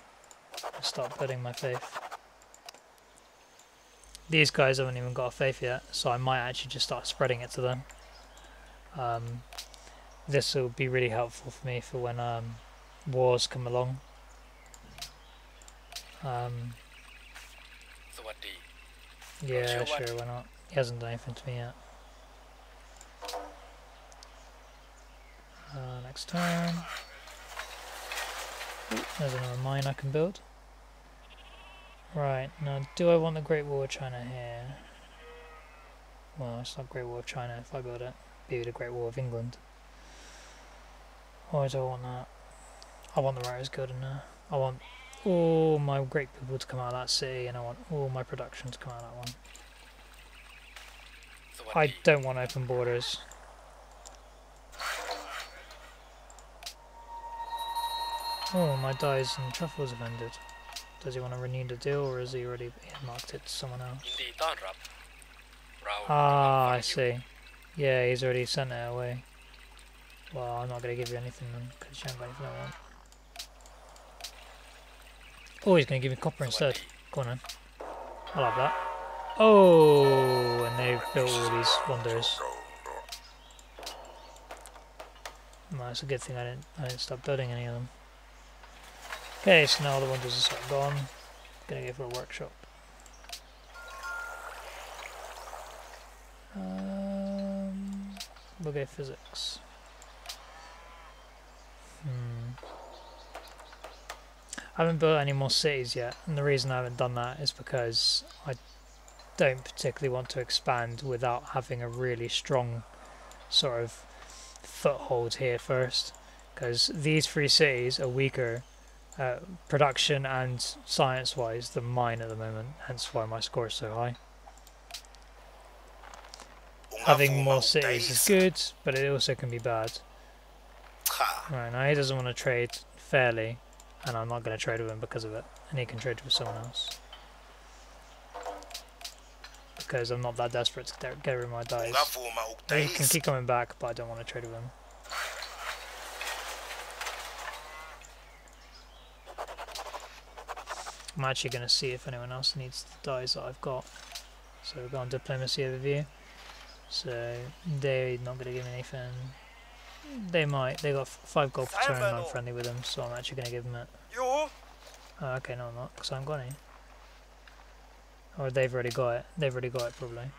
I'll start building my faith. These guys haven't even got a faith yet, so I might actually just start spreading it to them. This will be really helpful for me for when wars come along. สวัสดี Yeah, sure, why not? He hasn't done anything to me yet. Next turn. Ooh, there's another mine I can build. Right, now do I want the Great Wall of China here? Well, it's not Great Wall of China if I build it. Be the Great Wall of England. Why do I want that? I want the Writers Guild in there. I want all my great people to come out of that city, and I want all my production to come out of that one. สวัส I ดี don't want open borders. Oh, my dyes and truffles have ended. Does he want to renew the deal, or has he already earmarked it to someone ยิน else? ดีต้อนรับ เรา Ah, I กำลังฟังอยู่ see. Yeah, he's already sent it away. Well, I'm not going to give you anything then, because you haven't got anything I want. Oh, he's going to give me copper สวัส instead. ดี Go on then. I'll have that. Oh, and they've built all these wonders. Well, it's a good thing I didn't stop building any of them. Okay, so now all the wonders are sort of gone. Gonna go for a workshop. We'll go physics. I haven't built any more cities yet, and the reason I haven't done that is because I don't particularly want to expand without having a really strong sort of foothold here first, because these three cities are weaker production and science wise than mine at the moment, hence why my score is so high. Having more cities is good, but it also can be bad. Right, now he doesn't want to trade fairly, and I'm not going to trade with him because of it, and he can trade with someone else. Because I'm not that desperate to get rid of my dice. He can keep coming back, but I don't want to trade with him. I'm actually going to see if anyone else needs the dies that I've got. So we've got on diplomacy overview. So they're not going to give me anything. They might. They got 5 gold per turn and I'm friendly with them, so I'm actually going to give them it. Oh, okay, no I'm not, because I haven't got any. Or they've already got it. They've already got it probably.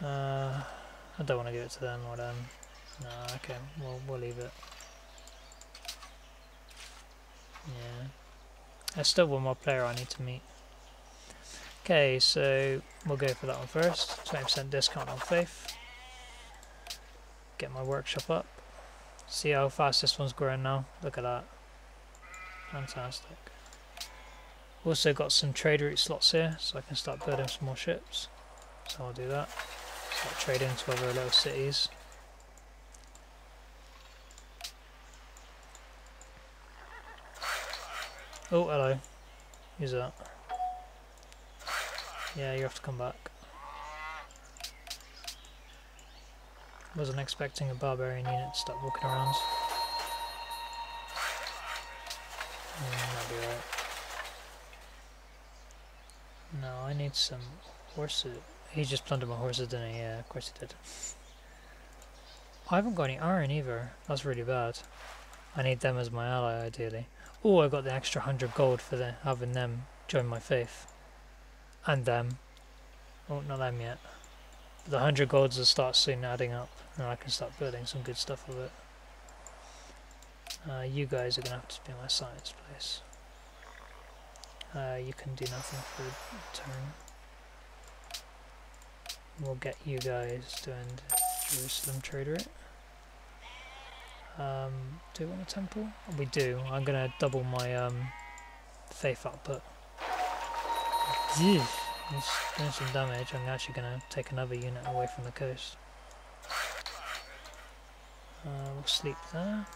I don't want to give it to them or them. No, okay, we'll leave it. Yeah. There's still one more player I need to meet. Okay, so we'll go for that one first. 20% discount on Faith. Get my workshop up. See how fast this one's growing now. Look at that. Fantastic. Also got some trade route slots here, so I can start building some more ships. So I'll do that. Start trading to other little cities. Oh, hello. Who's that? Yeah, you have to come back. Wasn't expecting a barbarian unit to start walking around. That'll be alright. No, I need some horses. He just plundered my horses, didn't he? Yeah, of course he did. I haven't got any iron either. That's really bad. I need them as my ally, ideally. Oh, I got the extra 100 gold for having them join my faith. And them. Oh, not them yet. But the 100 golds will start soon adding up, and I can start building some good stuff with it. You guys are going to have to be my science place. You can do nothing for a turn. We'll get you guys doing the Jerusalem trade route. Do we want a temple? We do. I'm going to double my faith output. He's doing some damage. I'm actually going to take another unit away from the coast. We'll sleep there.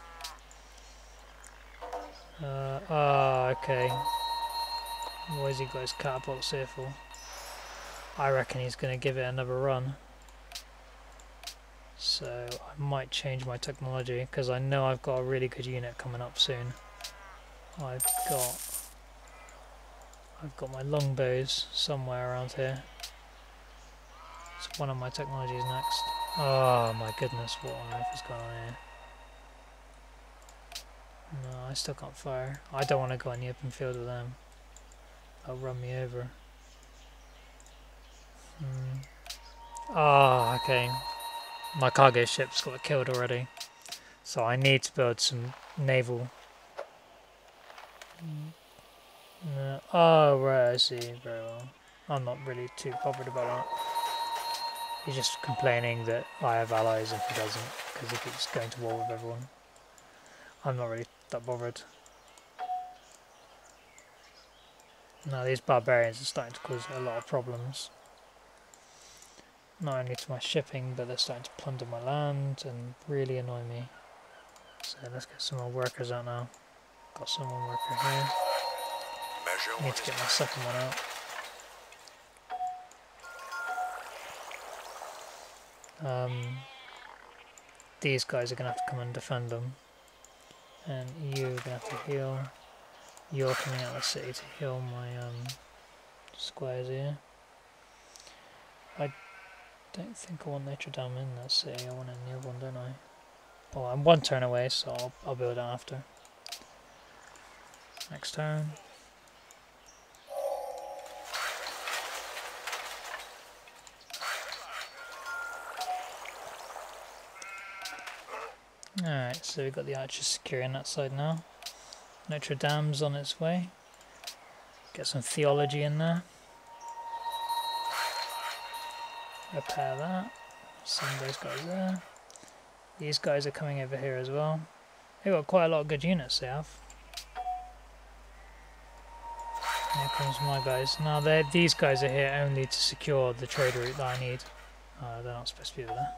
Okay. What has he got his catapults here for? I reckon he's going to give it another run. So I might change my technology, because I know I've got a really good unit coming up soon. I've got my longbows somewhere around here. So one of my technologies next. Oh my goodness, what on earth is going on here? No, I I still can't fire. I don't want to go in the open field with them. They'll run me over. Ah, okay. My cargo ship's got killed already. So I need to build some naval. Oh, right, I see. Very well. I'm not really too bothered about that. He's just complaining that I have allies if he doesn't, because he keeps going to war with everyone. I'm not really that bothered. No, these barbarians are starting to cause a lot of problems. Not only to my shipping, but they're starting to plunder my land and really annoy me. So let's get some more workers out now. Got some more worker here. Measure Need to get my second one out. These guys are going to have to come and defend them. And you're going to have to heal. You're coming out of the city to heal my squares here. I don't think I want Notre Dame in that city. I want it in the other one, don't I? Oh, I'm one turn away, so I'll build it after. Next turn. Alright, so we've got the archers securing that side now. Notre Dame's on its way. Get some theology in there. Repair that. Send those guys there. These guys are coming over here as well. They've got quite a lot of good units they have. Here comes my guys. Now these guys are here only to secure the trade route that I need. They're not supposed to be over there.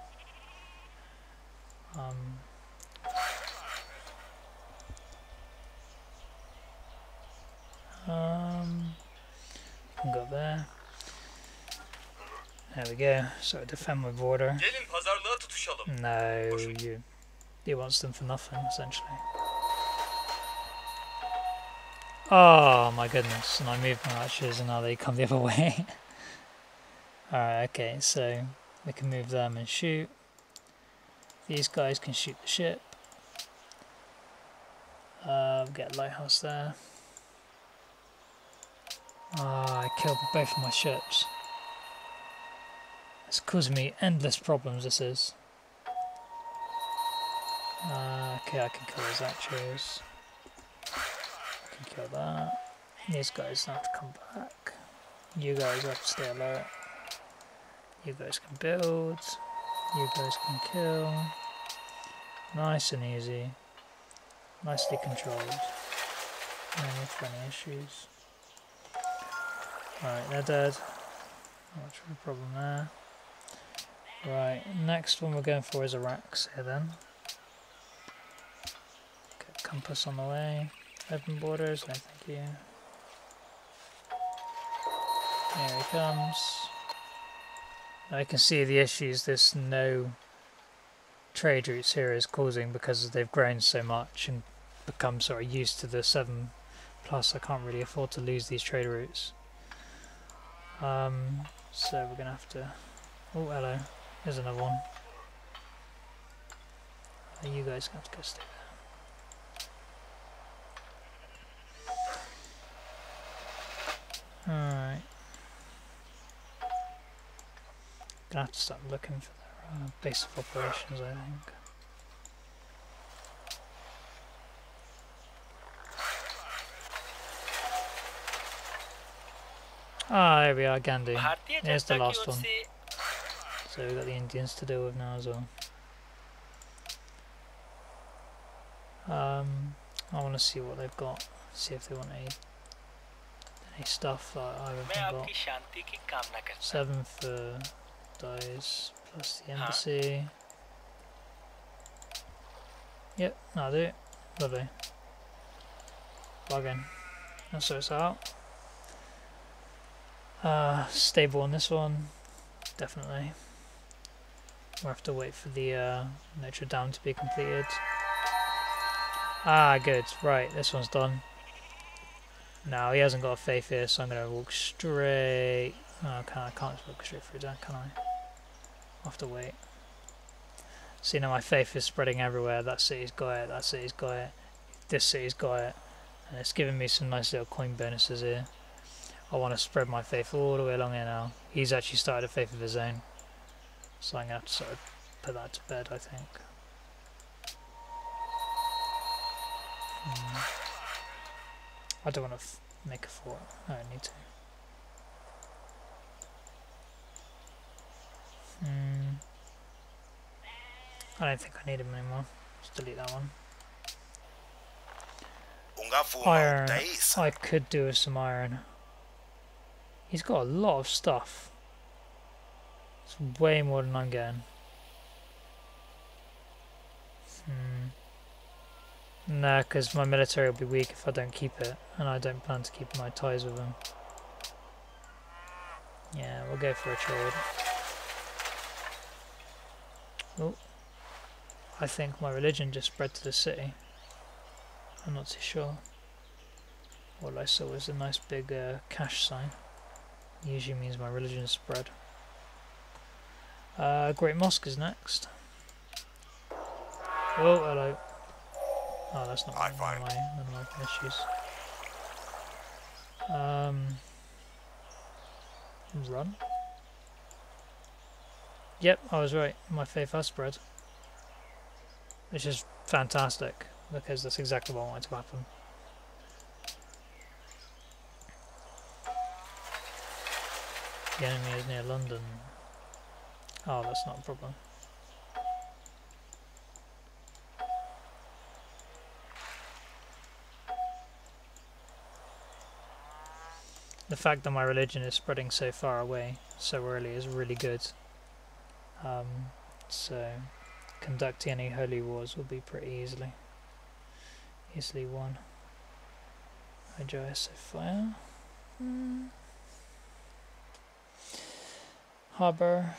You can go there. There we go. So defend my border. No, he wants them for nothing, essentially. Oh my goodness, and I moved my archers and now they come the other way. Alright, okay, so we can move them and shoot. These guys can shoot the ship. Get a lighthouse there. I killed both of my ships. It's causing me endless problems, this is. Okay, I can kill those archers. I can kill that. These guys have to come back. You guys have to stay alert. You guys can build. You guys can kill. Nice and easy. Nicely controlled. No need for any issues. Alright, they're dead. Not much of a problem there. Right, next one we're going for is Iraq's here then. Get compass on the way. Open borders, no thank you. Here he comes. Now you can see the issues this no trade routes here is causing because they've grown so much and become sort of used to the 7+. I can't really afford to lose these trade routes. So we're gonna have to. Oh, hello. Here's another one. You guys have to go stay there. Alright. Gonna have to start looking for their base of operations, I think. Ah, here we are, Gandhi. Here's the last one. So we've got the Indians to deal with now as well. I want to see what they've got. See if they want any stuff that I haven't got. 7 for dies plus the embassy. Yep, that'll do it. Lovely. Bargain. That's what it's out. Stable on this one, definitely. We'll have to wait for the Notre Dame to be completed. Ah, good. Right, this one's done. Now he hasn't got a faith here, so I'm going to walk straight. Oh, I can't walk straight through that, can I? I'll have to wait. See, now my faith is spreading everywhere. That city's got it. That city's got it. this city's got it, and it's giving me some nice little coin bonuses here. I want to spread my faith all the way along here now. He's actually started a faith of his own, so I'm going to have to sort of put that to bed, I think. I don't want to make a fort. I don't need to. I don't think I need him anymore. Just delete that one. Iron. I could do with some iron. He's got a lot of stuff. It's way more than I'm getting. Nah, because my military will be weak if I don't keep it, and I don't plan to keep my ties with them. Yeah, we'll go for a trade. Oh, I think my religion just spread to the city. I'm not too sure. All I saw was a nice big cash sign. Usually means my religion spread. Great Mosque is next. Oh, hello. Oh, that's not one of my issues. Run. Yep, I was right. My faith has spread. Which is fantastic, because that's exactly what I wanted to happen. The enemy is near London. Oh, that's not a problem. The fact that my religion is spreading so far away so early is really good. So conducting any holy wars will be pretty easily won. Hydroiso fire. Harbour.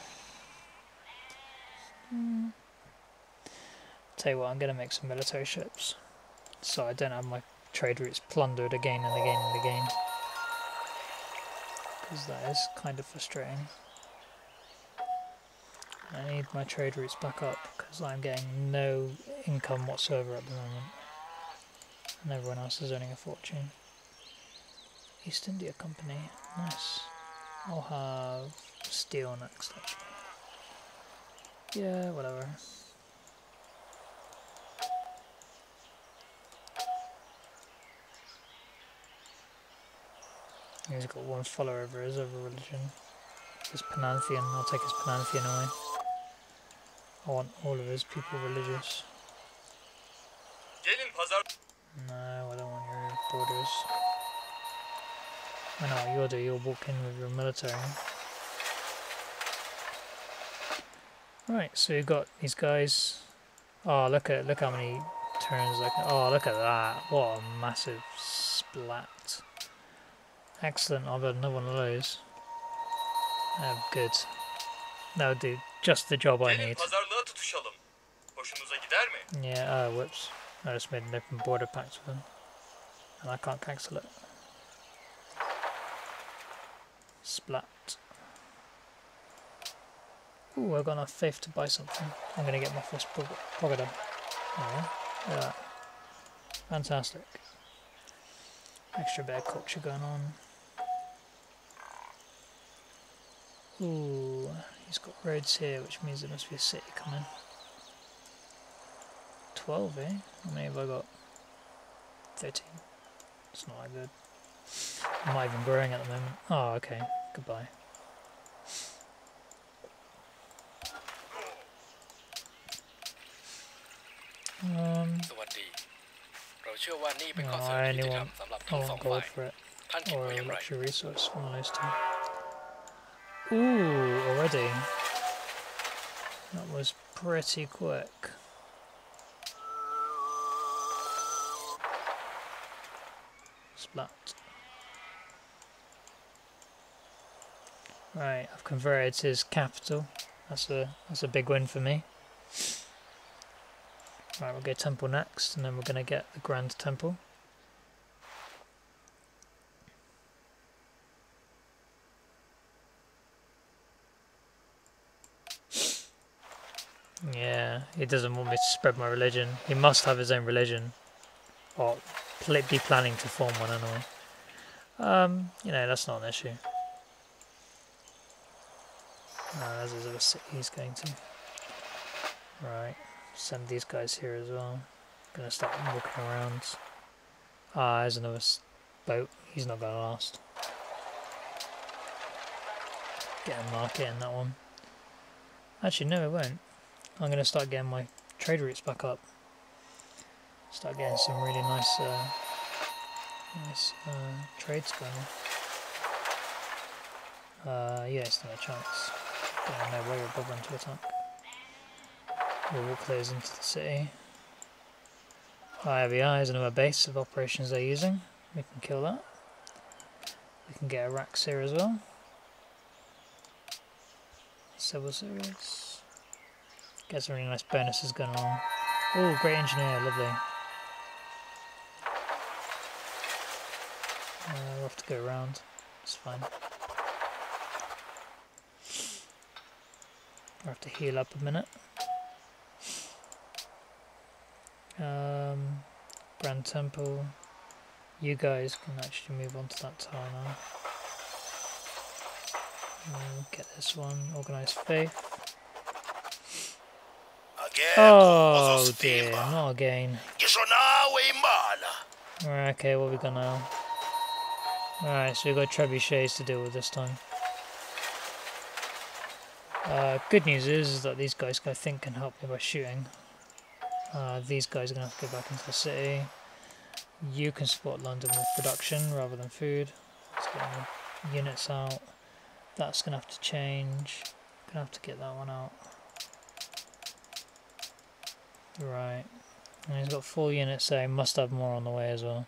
Tell you what, I'm going to make some military ships so I don't have my trade routes plundered again and again and again, because that is kind of frustrating. I need my trade routes back up because I'm getting no income whatsoever at the moment, and everyone else is earning a fortune. East India Company, nice. I'll have steel next actually. Yeah, whatever. He's got one follower over his other religion. His Pantheon, I'll take his Pantheon away. I want all of his people religious. No, I don't want your borders. I know what you'll do, you'll walk in with your military. Right, so you've got these guys. Oh, look how many turns I can. Oh, look at that! What a massive splat! Excellent. I've got another one of those. Oh, good. That would do just the job I need. Yeah. Oh, whoops! I just made an open border pact with them, and I can't cancel it. Splat. Ooh, I've got enough faith to buy something. I'm going to get my first crocodile. There we go. Look at that. Fantastic. Extra bit of culture going on. Ooh, he's got roads here, which means there must be a city coming. 12, eh? How many have I got? 13. It's not that good. I'm not even growing at the moment. Oh, okay. Goodbye. I only want gold for it, or a luxury resource, one of those two. Ooh, already. That was pretty quick. Splat. Right, I've converted his capital. That's a big win for me. Right, we'll go temple next, and then we're going to get the Grand Temple. Yeah, he doesn't want me to spread my religion. He must have his own religion. Or be planning to form one anyway. You know, that's not an issue. There's his other city he's going to. Right, send these guys here as well. Gonna start walking around. There's another boat. He's not gonna last. Get a market in that one. Actually, no, it won't. I'm gonna start getting my trade routes back up. Start getting some really nice, trades going on. Yeah, it's not a chance. Don't know where we're bothering to attack. We'll walk those into the city. IVI is another base of operations they're using. We can kill that. We can get Iraqs here as well. Civil series. Get some really nice bonuses going on. Oh, great engineer, lovely. We'll have to go around. It's fine. We'll have to heal up a minute. Grand Temple. You guys can actually move on to that tile now. Get this one. Organised Faith. Oh dear, not again. Right, okay, what have we got now? Alright, so we've got trebuchets to deal with this time. Good news is that these guys I think can help me by shooting. These guys are going to have to go back into the city. You can support London with production rather than food. Let's get the units out. That's going to have to change. Going to have to get that one out. Right. And he's got 4 units, so he must have more on the way as well.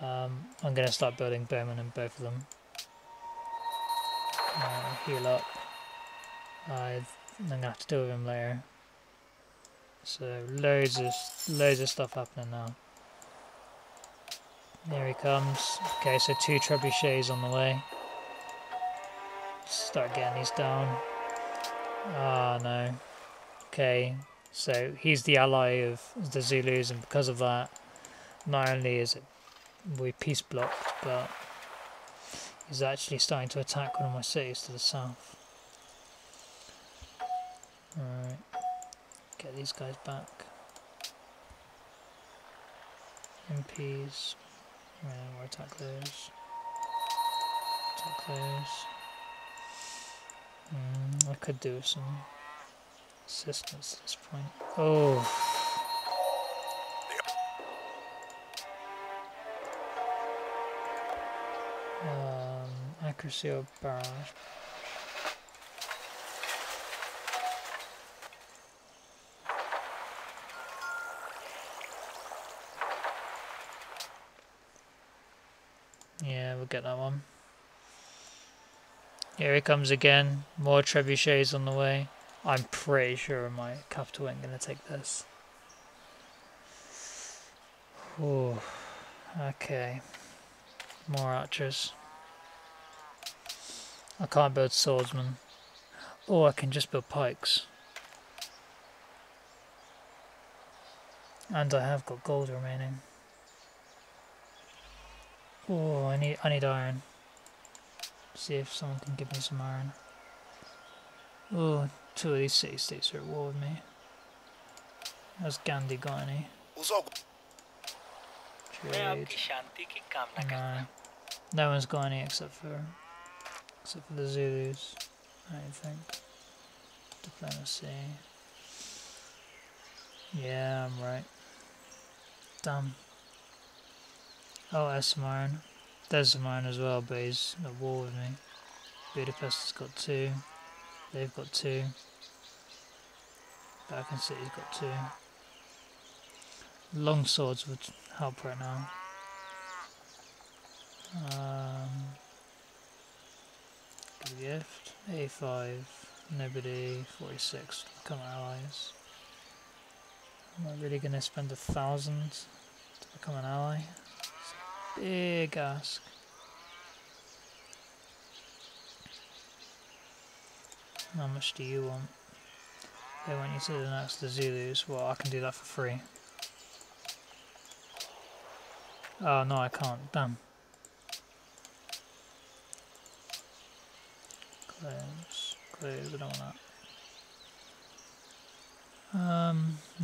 I'm going to start building bowmen in both of them. Heal up. I'm going to have to deal with him later. So loads of stuff happening now. There he comes. Okay, so 2 trebuchets on the way. Start getting these down. Ah, no. Okay, so he's the ally of the Zulus, and because of that, not only is it we peace blocked, but he's actually starting to attack one of my cities to the south. Alright, get these guys back. MPs, we'll attack those. Attack those. I could do with some assistance at this point. Oh! Accuracy or barrage. Yeah, we'll get that one. Here he comes again. More trebuchets on the way. I'm pretty sure my capital ain't gonna take this. Ooh. Okay. More archers. I can't build swordsmen. Oh, I can just build pikes. And I have got gold remaining. Oh, I need iron. See if someone can give me some iron. Oh, 2 of these city-states are at war with me. Has Gandhi got any? Trade. No. No one's got any except for the Zulus, I think. Diplomacy. Yeah, I'm right. Damn. Oh, there's some iron. There's some iron as well, but he's at war with me. Budapest has got 2. They've got 2. Vatican City's got 2. Long swords would help right now. Good gift. 85. Nobody. 46. Become allies. Am I really going to spend 1,000 to become an ally? It's a big ask. How much do you want? They want you to announce the Zulus. Well, I can do that for free. Oh no, I can't. Damn. Close. Close. I don't want that.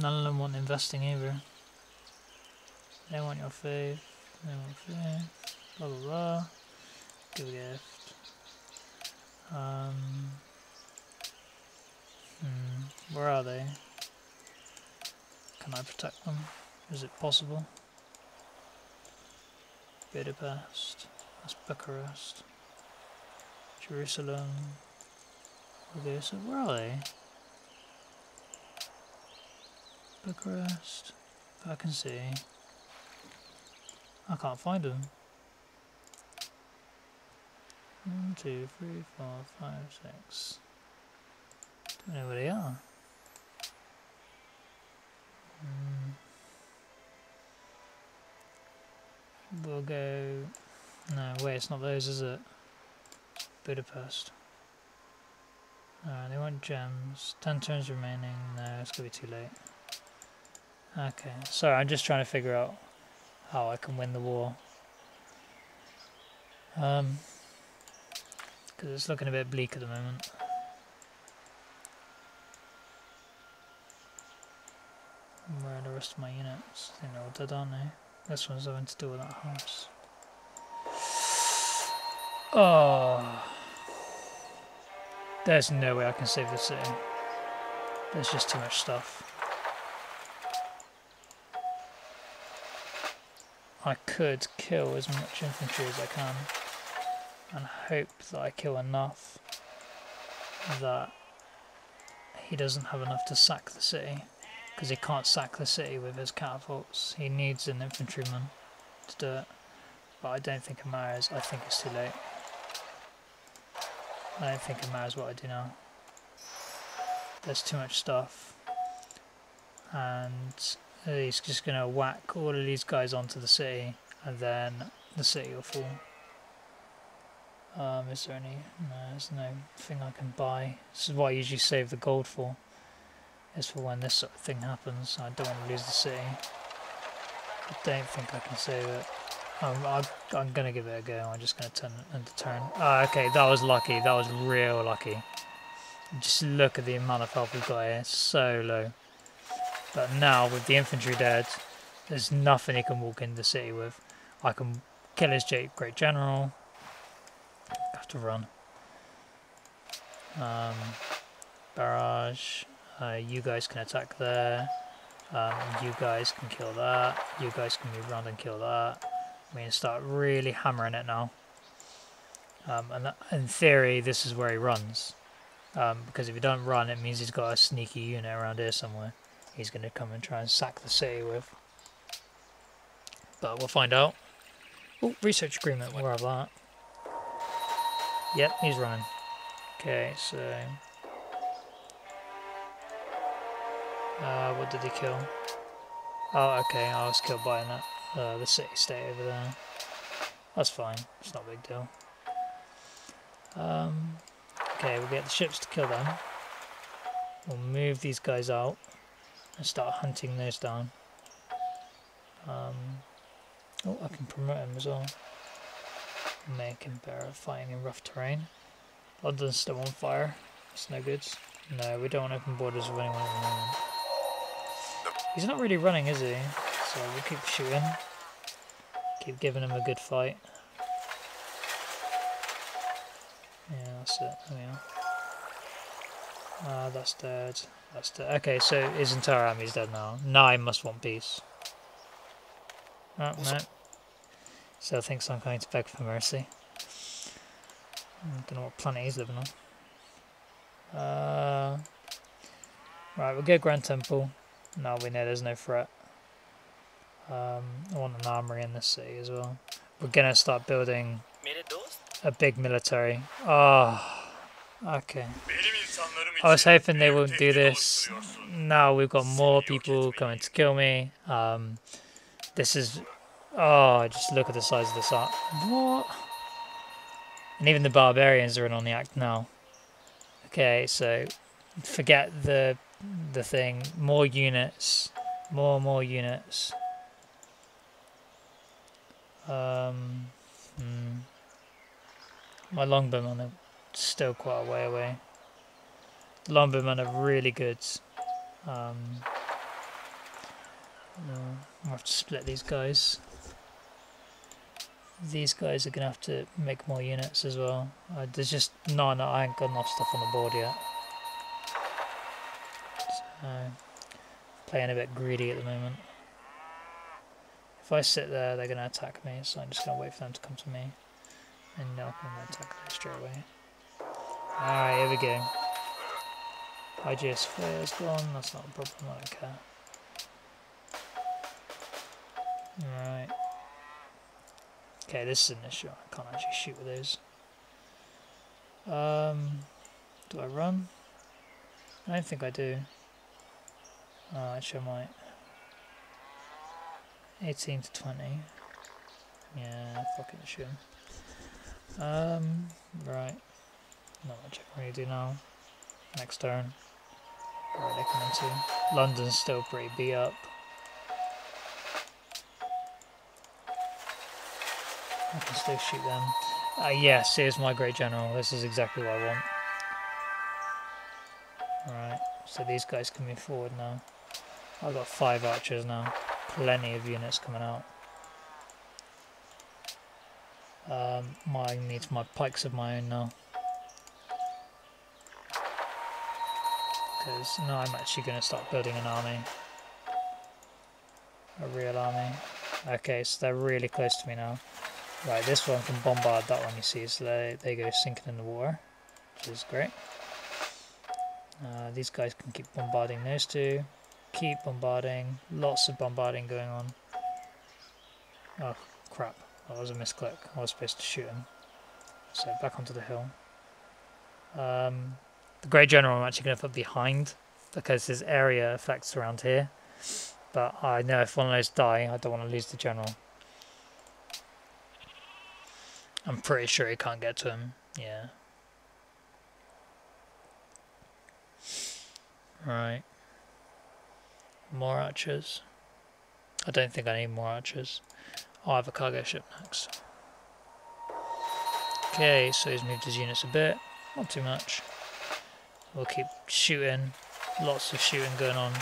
None of them want investing either. They want your faith. They want faith. Blah blah blah. Give a gift. Where are they? Can I protect them? Is it possible? Budapest. That's Bucharest. Jerusalem. Okay, so where are they? Bucharest. If I can see. I can't find them. 1, 2, 3, 4, 5, 6. Don't know where they are. We'll go. No, wait, it's not those, is it? Budapest. They want gems. 10 turns remaining. No, it's gonna be too late. Okay, sorry, I'm just trying to figure out how I can win the war. Because it's looking a bit bleak at the moment. Where are the rest of my units? I think they're all dead, aren't they? This one's having to do with that house. Oh, there's no way I can save the city. There's just too much stuff. I could kill as much infantry as I can and hope that I kill enough that he doesn't have enough to sack the city, because he can't sack the city with his catapults. He needs an infantryman to do it, but I don't think it matters. I think it's too late. I don't think it matters what I do now. There's too much stuff, and he's just going to whack all of these guys onto the city, and then the city will fall. Is there any? No, there's no thing I can buy. This is what I usually save the gold for. Is for when this sort of thing happens. I don't want to lose the city. I don't think I can save it. I'm going to give it a go. I'm just going to turn. Oh, okay, that was lucky. That was real lucky. Just look at the amount of health we've got here. It's so low. But now, with the infantry dead, there's nothing he can walk into the city with. I can kill his great general. I have to run. Barrage. You guys can attack there. You guys can kill that. You guys can move around and kill that. I'm going to start really hammering it now. And that, in theory, this is where he runs. Because if he don't run, it means he's got a sneaky unit around here somewhere. He's going to come and try and sack the city with. But we'll find out. Oh, research agreement. We'll have that. Yep, he's running. Okay, so... what did he kill? Oh, okay, I was killed by the city state over there. That's fine, it's not a big deal. Okay, we'll get the ships to kill them. We'll move these guys out and start hunting those down. Oh, I can promote him as well. Make him better at fighting in rough terrain. London's still on fire. It's no good. No, we don't want open borders with anyone at the moment. He's not really running, is he? So we'll keep shooting. Keep giving him a good fight. Yeah, that's it. There we are. That's dead. That's dead. Okay, so his entire army's dead now. Now I must want peace. Oh, no. Still thinks I'm going to beg for mercy. I don't know what planet he's living on. Right, we'll go Grand Temple. Now we know there's no threat. I want an armory in this city as well. We're gonna start building a big military. Oh, okay. I was hoping they wouldn't do this. Now we've got more people coming to kill me. This is... Oh, just look at the size of this art. What? And even the barbarians are in on the act now. Okay, so forget the thing. More units. More units. Hmm. My longbowmen are still quite a way away. The longbowmen are really good. No, I'll have to split these guys. These guys are going to have to make more units as well. There's just no, I ain't got enough stuff on the board yet. So, playing a bit greedy at the moment. If I sit there, they're going to attack me, so I'm just going to wait for them to come to me. And no, I'm going to attack them straight away. Alright, here we go. IGS flare is gone, that's not a problem, I don't care. Right. Okay, this is an issue. I can't actually shoot with those. Do I run? I don't think I do. Oh, actually I might. 18 to 20. Yeah, fucking shoot him. Right. Not much I can really do now. Next turn. Where are they coming to? London's still pretty beat up. I can still shoot them. Yes, here's my great general. This is exactly what I want. Alright, so these guys can move forward now. I've got 5 archers now. Plenty of units coming out. Mine needs my pikes of my own now. Because now I'm actually going to start building an army. A real army. Okay, so they're really close to me now. Right, this one can bombard that one, you see, so they go sinking in the water, which is great. These guys can keep bombarding those two. Keep bombarding. Lots of bombarding going on. Oh, crap. That was a misclick. I was supposed to shoot him. So, back onto the hill. The Great General I'm actually going to put behind, because his area effects around here. But I know if one of those die, I don't want to lose the General. I'm pretty sure he can't get to him. Yeah. Right. More archers. I don't think I need more archers. I'll have a cargo ship next. Okay, so he's moved his units a bit. Not too much. We'll keep shooting. Lots of shooting going on.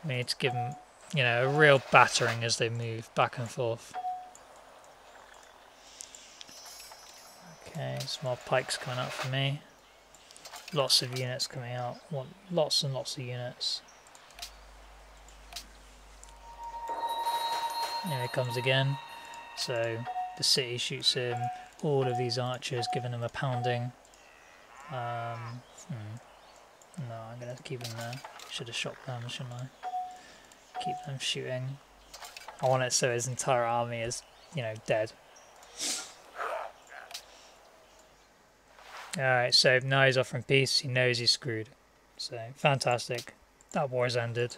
We need to give them, you know, a real battering as they move back and forth. Okay, some more pikes coming out for me. Lots of units coming out. Want lots and lots of units. Here he comes again. So the city shoots him. All of these archers giving him a pounding. No, I'm going to keep him there. Should have shot them, shouldn't I? Keep them shooting. I want it so his entire army is, you know, dead. Alright, so now he's offering peace. He knows he's screwed. So, fantastic. That war's ended.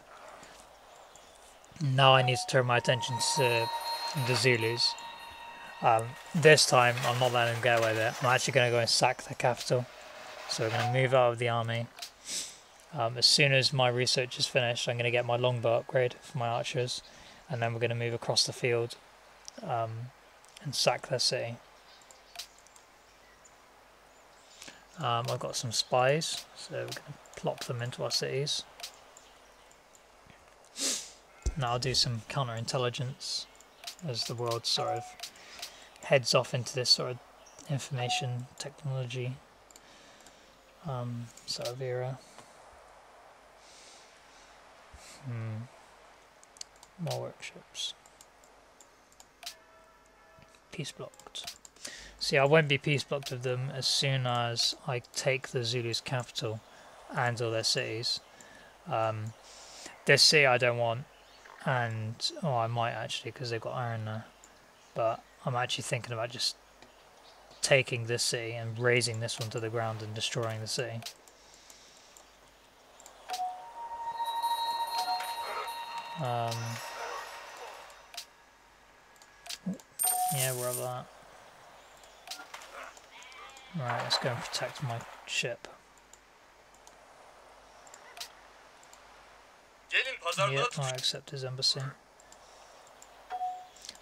Now I need to turn my attention to the Zulus. This time, I'm not letting them get away with it. I'm actually going to go and sack the capital. So we're going to move out of the army. As soon as my research is finished, I'm going to get my longbow upgrade for my archers. And then we're going to move across the field and sack their city. I've got some spies, so we're going to plop them into our cities. Now I'll do some counterintelligence as the world sort of heads off into this sort of information technology sort of era. More workshops. Peace blocked. See, I won't be peace blocked with them as soon as I take the Zulu's capital and all their cities. This city I don't want, and I might actually because they've got iron there. But I'm actually thinking about just taking this city and razing this one to the ground and destroying the city. Yeah, we're over that. Right, let's go and protect my ship. Yep, I accept his embassy.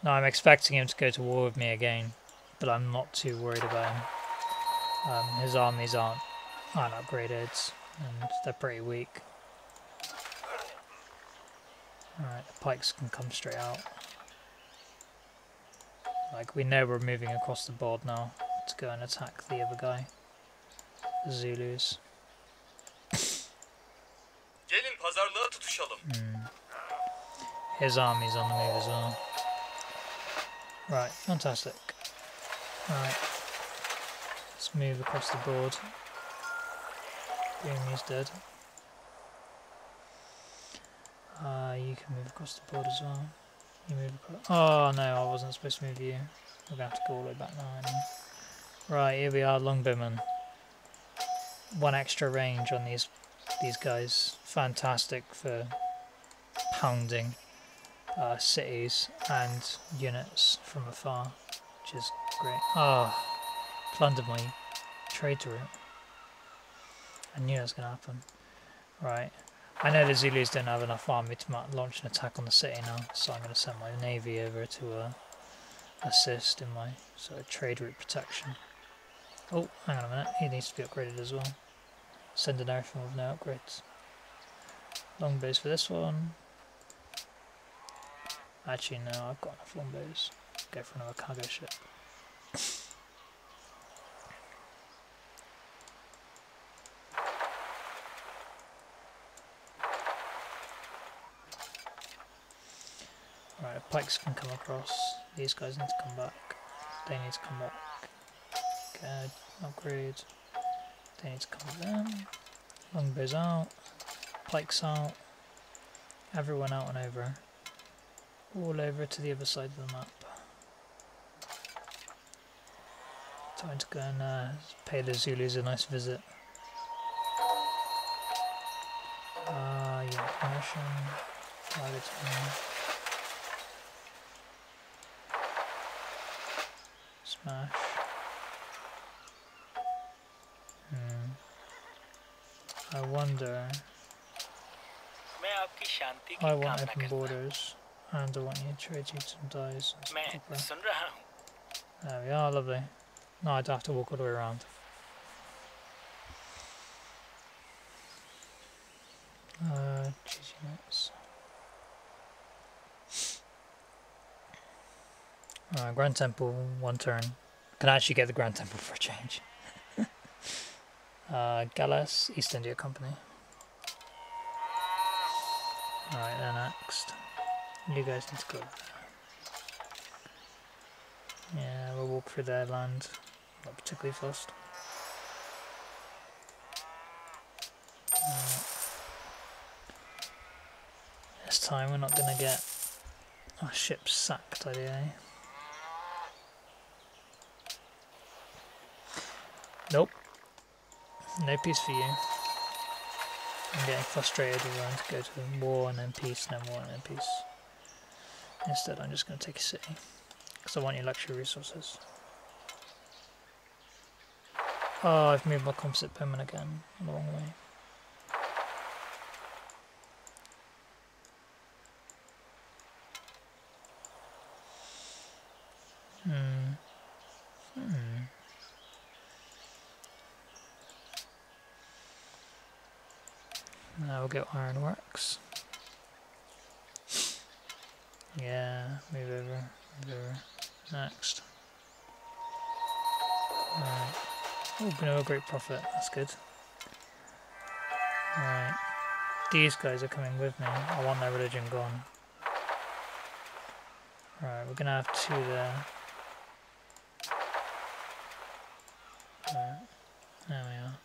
No, I'm expecting him to go to war with me again, but I'm not too worried about him. His armies aren't upgraded, and they're pretty weak. Alright, the pikes can come straight out. Like, we know we're moving across the board now to go and attack the other guy. The Zulus. Gelin pazarlığa tutuşalım. His army's on the move as well. Right, fantastic. Right. Let's move across the board. Boom, he's dead. You can move across the board as well. You move across. Oh no, I wasn't supposed to move you. We're gonna have to go all the way back now. Anyway. Right, here we are, longbowmen. 1 extra range on these guys. Fantastic for pounding cities and units from afar, which is great. Oh, plundered my trade route. I knew that was going to happen. Right, I know the Zulus don't have enough army to launch an attack on the city now, so I'm going to send my navy over to assist in my sort of trade route protection. Oh, hang on a minute, he needs to be upgraded as well. Sending everything with no upgrades. Longbows for this one. Actually no, I've got enough longbows. Go for another cargo ship. Right, the pikes can come across. These guys need to come back. They need to come back. Good, upgrade. They need to come with them. Longbows out. Pikes out. Everyone out and over. All over to the other side of the map. Time to go and pay the Zulus a nice visit. Unit promotion. Smash. I wonder. मैं आपकी शांति की I want कामना open करता हूँ। borders, and I want you to trade you some dyes. मैं सुन रहा हूँ। There we are, lovely. No, I'd have to walk all the way around. Choose units. Grand Temple, 1 turn. Can actually get the Grand Temple for a change. Gallas, East India Company. Alright, they're next. You guys need to go over there. Yeah, we'll walk through their land. Not particularly fast. This time we're not going to get our ships sacked, ideally. Nope. No peace for you. I'm getting frustrated with having to go to war and then peace, and then war and then peace. Instead, I'm just going to take a city. Because I want your luxury resources. Oh, I've moved my composite bowman again. The wrong way. Now we'll go ironworks. Yeah, move over. Next. Right. Oh, no, great profit. That's good. Right. These guys are coming with me. I want their religion gone. Right, we're gonna have 2 there. Right. There we are.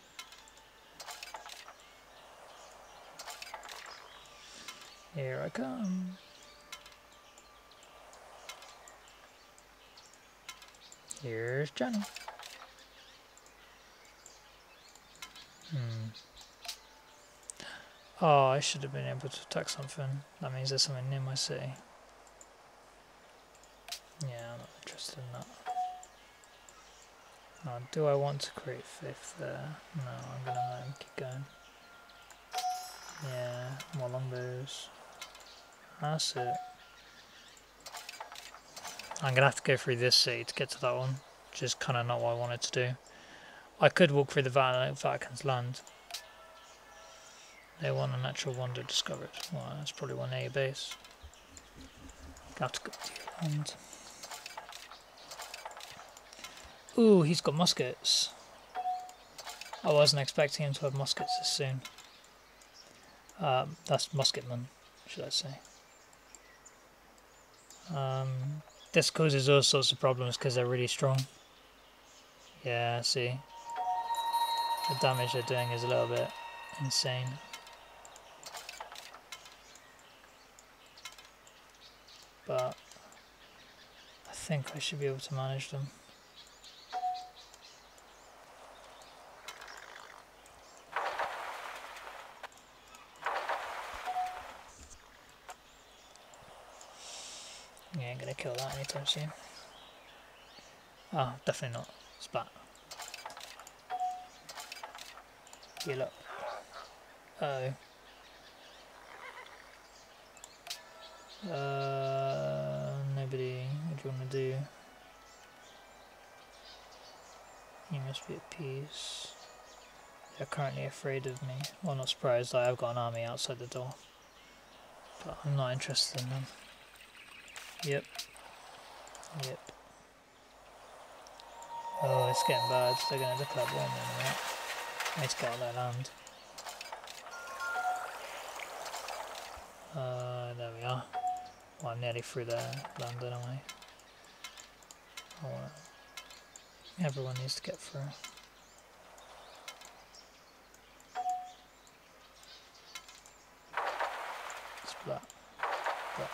Here I come. Here's Johnny. Oh, I should have been able to attack something. That means there's something near my city. Yeah, I'm not interested in that. Do I want to create 5th there? No, I'm gonna let him keep going. Yeah, more longbows. That's it. I'm gonna have to go through this city to get to that one, which is kind of not what I wanted to do. I could walk through the Vatican's land. They want a natural wonder discovered. Well, that's probably one near your base. Have to go to your land. Ooh, he's got muskets. I wasn't expecting him to have muskets this soon. That's musketman, should I say. This causes all sorts of problems because they're really strong. Yeah, see. The damage they're doing is a little bit insane. But I think I should be able to manage them. You ain't gonna kill that anytime soon. Oh, definitely not. Splat. Heal up. Uh oh. Nobody. What do you want to do? You must be at peace. They're currently afraid of me. Well, not surprised. I have got an army outside the door. But I'm not interested in them. Yep. Yep. Oh, it's getting bad. They're going to look like one in a minute. I need to get out of their land. There we are. Well, I'm nearly through their land anyway. Everyone needs to get through. Splat. Splat.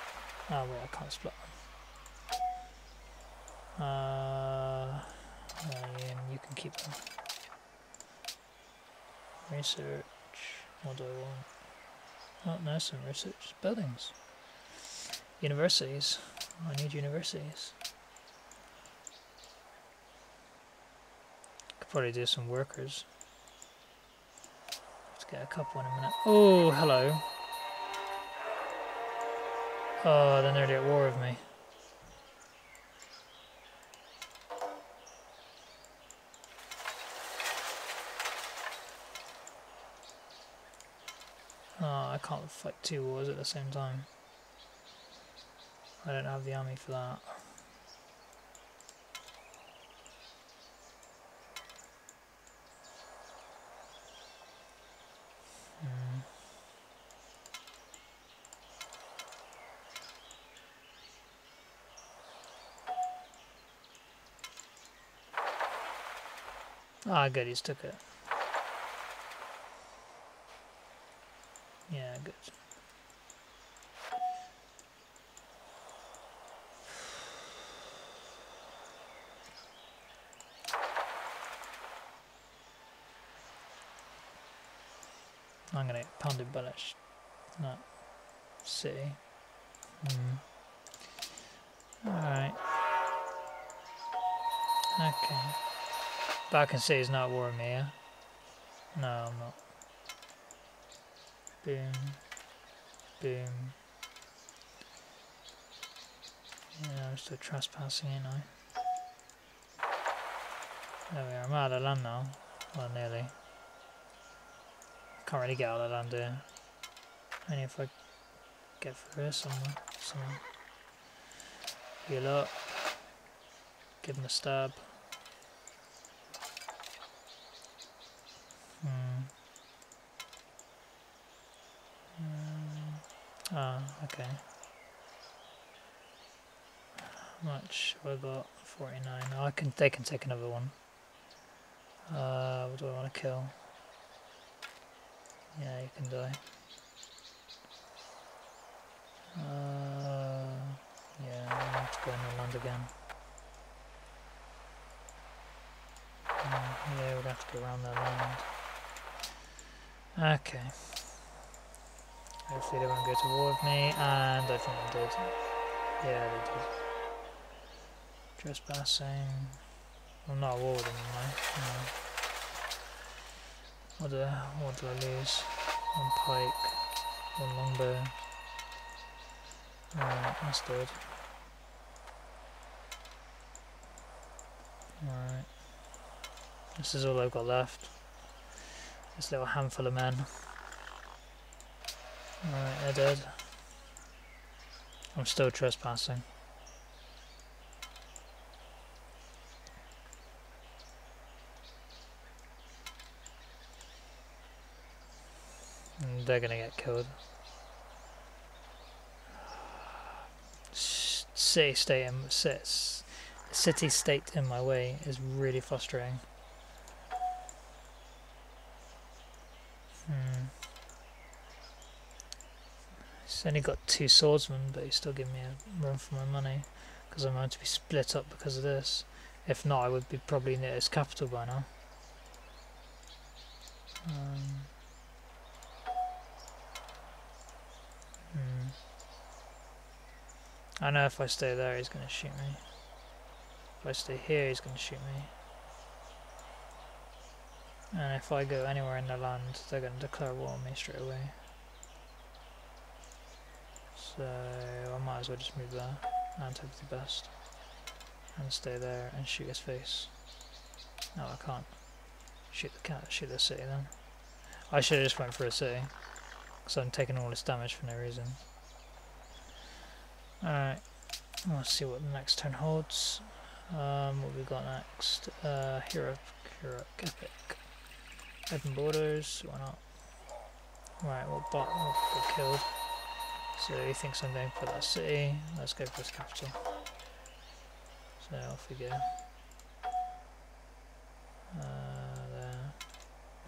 Oh, wait, I can't split them. You can keep them. Research. What do I want? Oh, no, some research. Buildings. Universities. I need universities. Could probably do some workers. Let's get a couple in a minute. Oh, hello. Oh, they're nearly at war with me. Oh, I can't fight two wars at the same time. I don't have the army for that. Ah, good, he's took it. Yeah, good. I'm gonna get pounded by that city. Alright. Okay. But I can see he's not at war with me, yeah? No, I'm not. Boom. Boom. Yeah, I'm still trespassing, ain't I? There we are. I'm out of land now. Well, nearly. Can't really get out of the land here. Only if I get through here somewhere. Heal up. Give him a stab. Okay. How much have I got? 49. Oh, they can take another one. What do I want to kill? Yeah, you can die. Yeah, I have to go in the land again. Yeah, we're going to have to go around their land. Okay. Hopefully they won't go to war with me, and I think they did. Yeah, they did. Trespassing. I'm not at war with them, am I? No. What do I lose? One pike, one longbow. Alright, that's good. Alright. This is all I've got left. This little handful of men. Alright, they're dead. I'm still trespassing. And they're gonna get killed. City state in my way is really frustrating. He's only got 2 swordsmen, but he's still giving me a run for my money because I'm going to be split up because of this. If not, I would be probably near his capital by now. I know if I stay there, he's going to shoot me. If I stay here, he's going to shoot me. And if I go anywhere in the land, they're going to declare war on me straight away. So I might as well just move there and hope for the best. And stay there and shoot his face. No, I can't. Shoot the city then. I should have just went for a city. Because I'm taking all this damage for no reason. Alright. Let's see what the next turn holds. What we got next? Hero Epic. Open borders, why not? Right, well bot got killed. So he thinks I'm going for that city. Let's go for his capital. So off we go.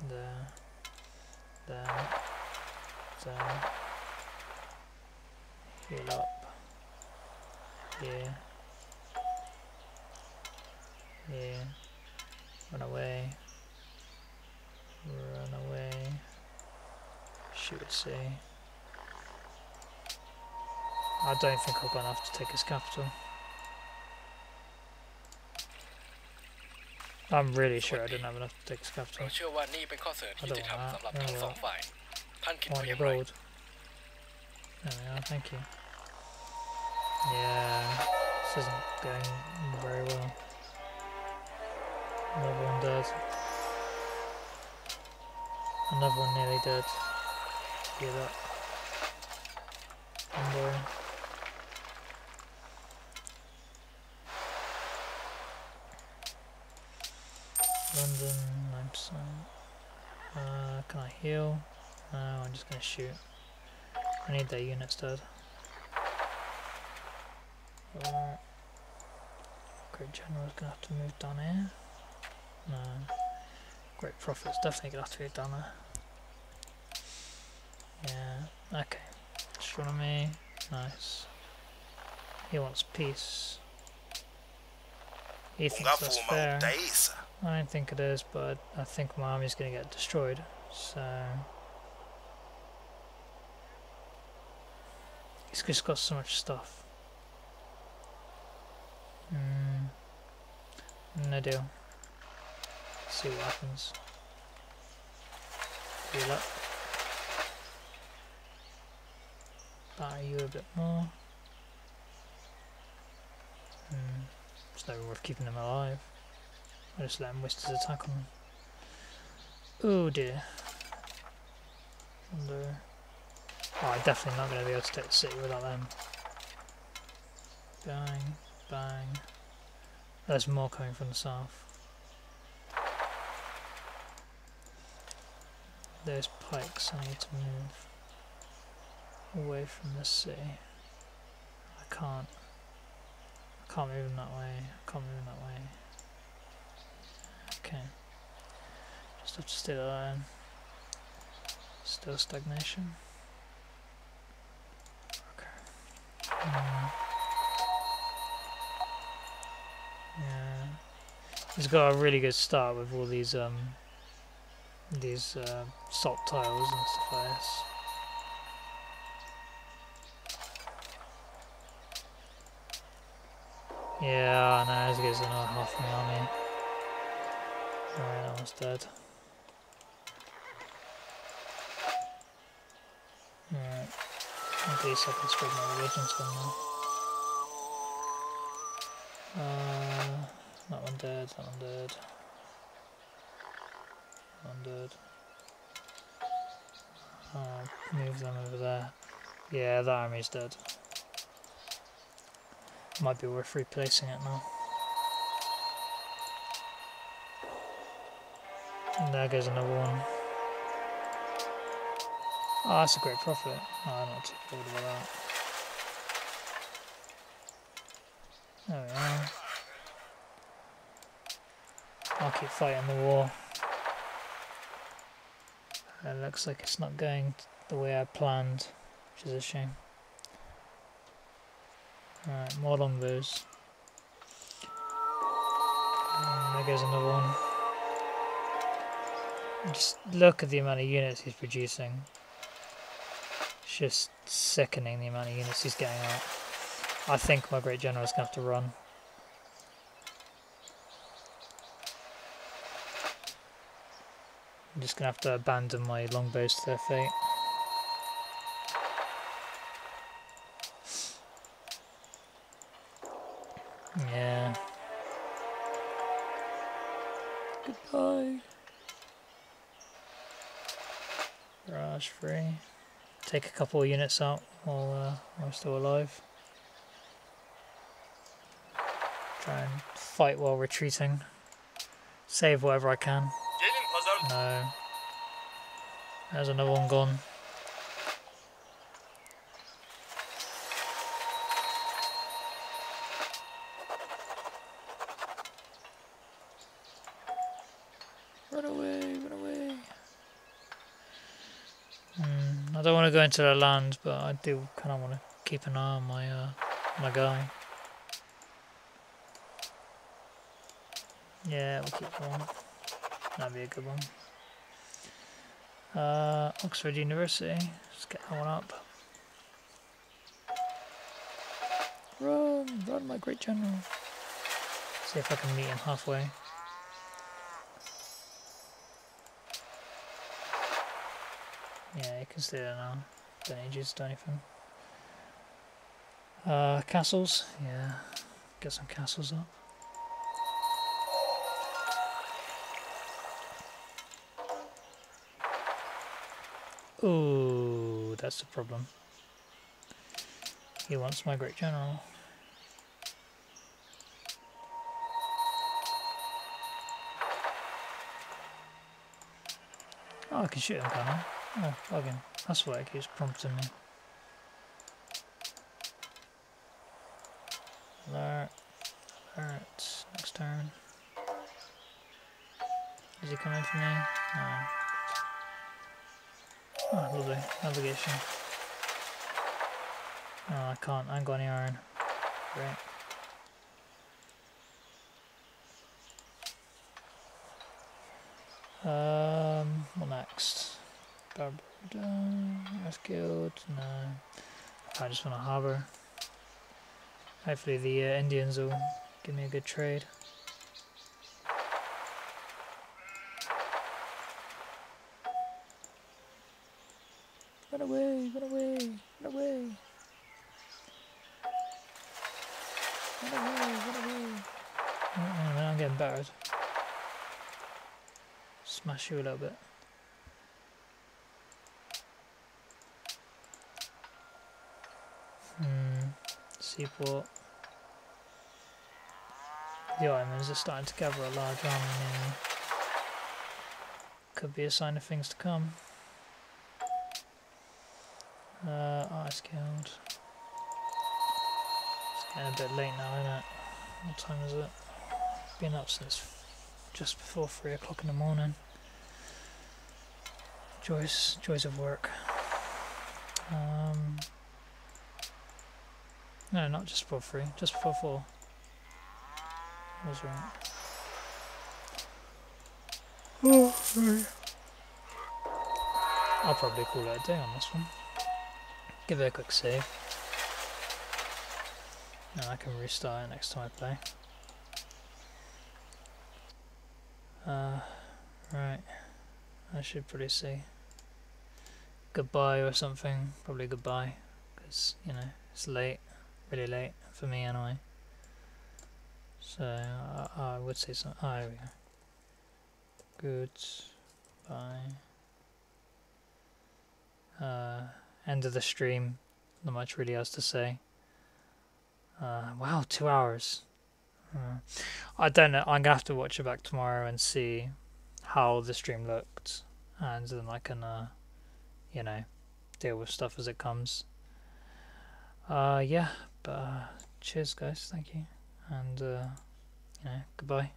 There. Heal up. Here. Run away. Shoot at sea. I don't think I've got enough to take his capital. I'm really sure I didn't have enough to take his capital. เชื่อว่านี่เป็นข้อเสนอที่จะทำสำหรับทั้งสองฝ่ายท่านคิด On ว่าอ your ย่างไร road. There we are, thank you. Yeah, this isn't going very well. Another one dead. Another one nearly dead. Get up. Under. London, 9%. Can I heal? No, I'm just gonna shoot. I need their units dead. Great General's gonna have to move down here. No. Great Prophet's definitely gonna have to move down there. Yeah, okay. Astronomy, nice. He wants peace. He thinks that's fair. I don't think it is, but I think my army's gonna get destroyed, so... He's just got so much stuff. No deal. See what happens. Heal up. Batter you a bit more. It's not even worth keeping him alive. I'll just let him waste his attack on them. Oh dear. Wonder. Oh, I'm definitely not going to be able to take the city without them. Bang, bang. There's more coming from the south. Those pikes I need to move away from the city. I can't move them that way. I can't move them that way. Okay. Just have to stay there. Still stagnation. Yeah, he's got a really good start with all these salt tiles and stuff like this. Yeah, no, as good as another half my army. Alright, that one's dead. Alright. At least I can spread my religions on now. That one dead, that one dead. That one dead. Move them over there. Yeah, that army's dead. Might be worth replacing it now. And there goes another one. Oh, that's a great profit. No, I'm not too bothered about that. There we are. I'll keep fighting the war. It looks like it's not going the way I planned, which is a shame. Alright, more longbows. And there goes another one. Just look at the amount of units he's producing. It's just sickening the amount of units he's getting out. I think my great general's going to have to run. I'm just going to have to abandon my longbows to their fate. Yeah. Goodbye. Barrage free. Take a couple of units out while I'm still alive. Try and fight while retreating. Save whatever I can. No. There's another one gone. Run away, run away. I don't want to go into the land, but I do kind of want to keep an eye on my guy. Yeah, we'll keep going. That'd be a good one. Oxford University. Let's get that one up. Run, run, my great general. See if I can meet him halfway. Yeah, you can stay there now. Don't need you to do anything. Castles. Yeah, get some castles up. Ooh, that's the problem. He wants my great general. Oh, I can shoot him, can't I? Oh, fucking. That's why it keeps prompting me. Alert. Alert. Next turn. Is he coming for me? No. Oh, lovely. Navigation. No, I can't. I ain't got any iron. Great. What next? Barbuda, Earth Guild, no. I just want to harbour. Hopefully the Indians will give me a good trade. Run away, run away, run away. Run away, run away. Oh, I'm getting battered. Smash you a little bit. Seaport. The Ottomans are starting to gather a large army near me. Could be a sign of things to come. Ice Guild. It's getting a bit late now, isn't it? What time is it? Been up since just before 3 o'clock in the morning. Joys of work. No, not just before 3, just before 4. I was right. Oh, sorry. I'll probably call it a day on this one. Give it a quick save. And I can restart it next time I play. Right. I should probably say goodbye or something. Probably goodbye. Because, you know, it's late. Really late for me anyway. So I would say some. Oh, there we go. Goodbye. End of the stream. Not much really else to say. Wow, 2 hours. I don't know. I'm gonna have to watch it back tomorrow and see how the stream looked, and then I can, you know, deal with stuff as it comes. Yeah, but cheers, guys. Thank you, and you know, goodbye.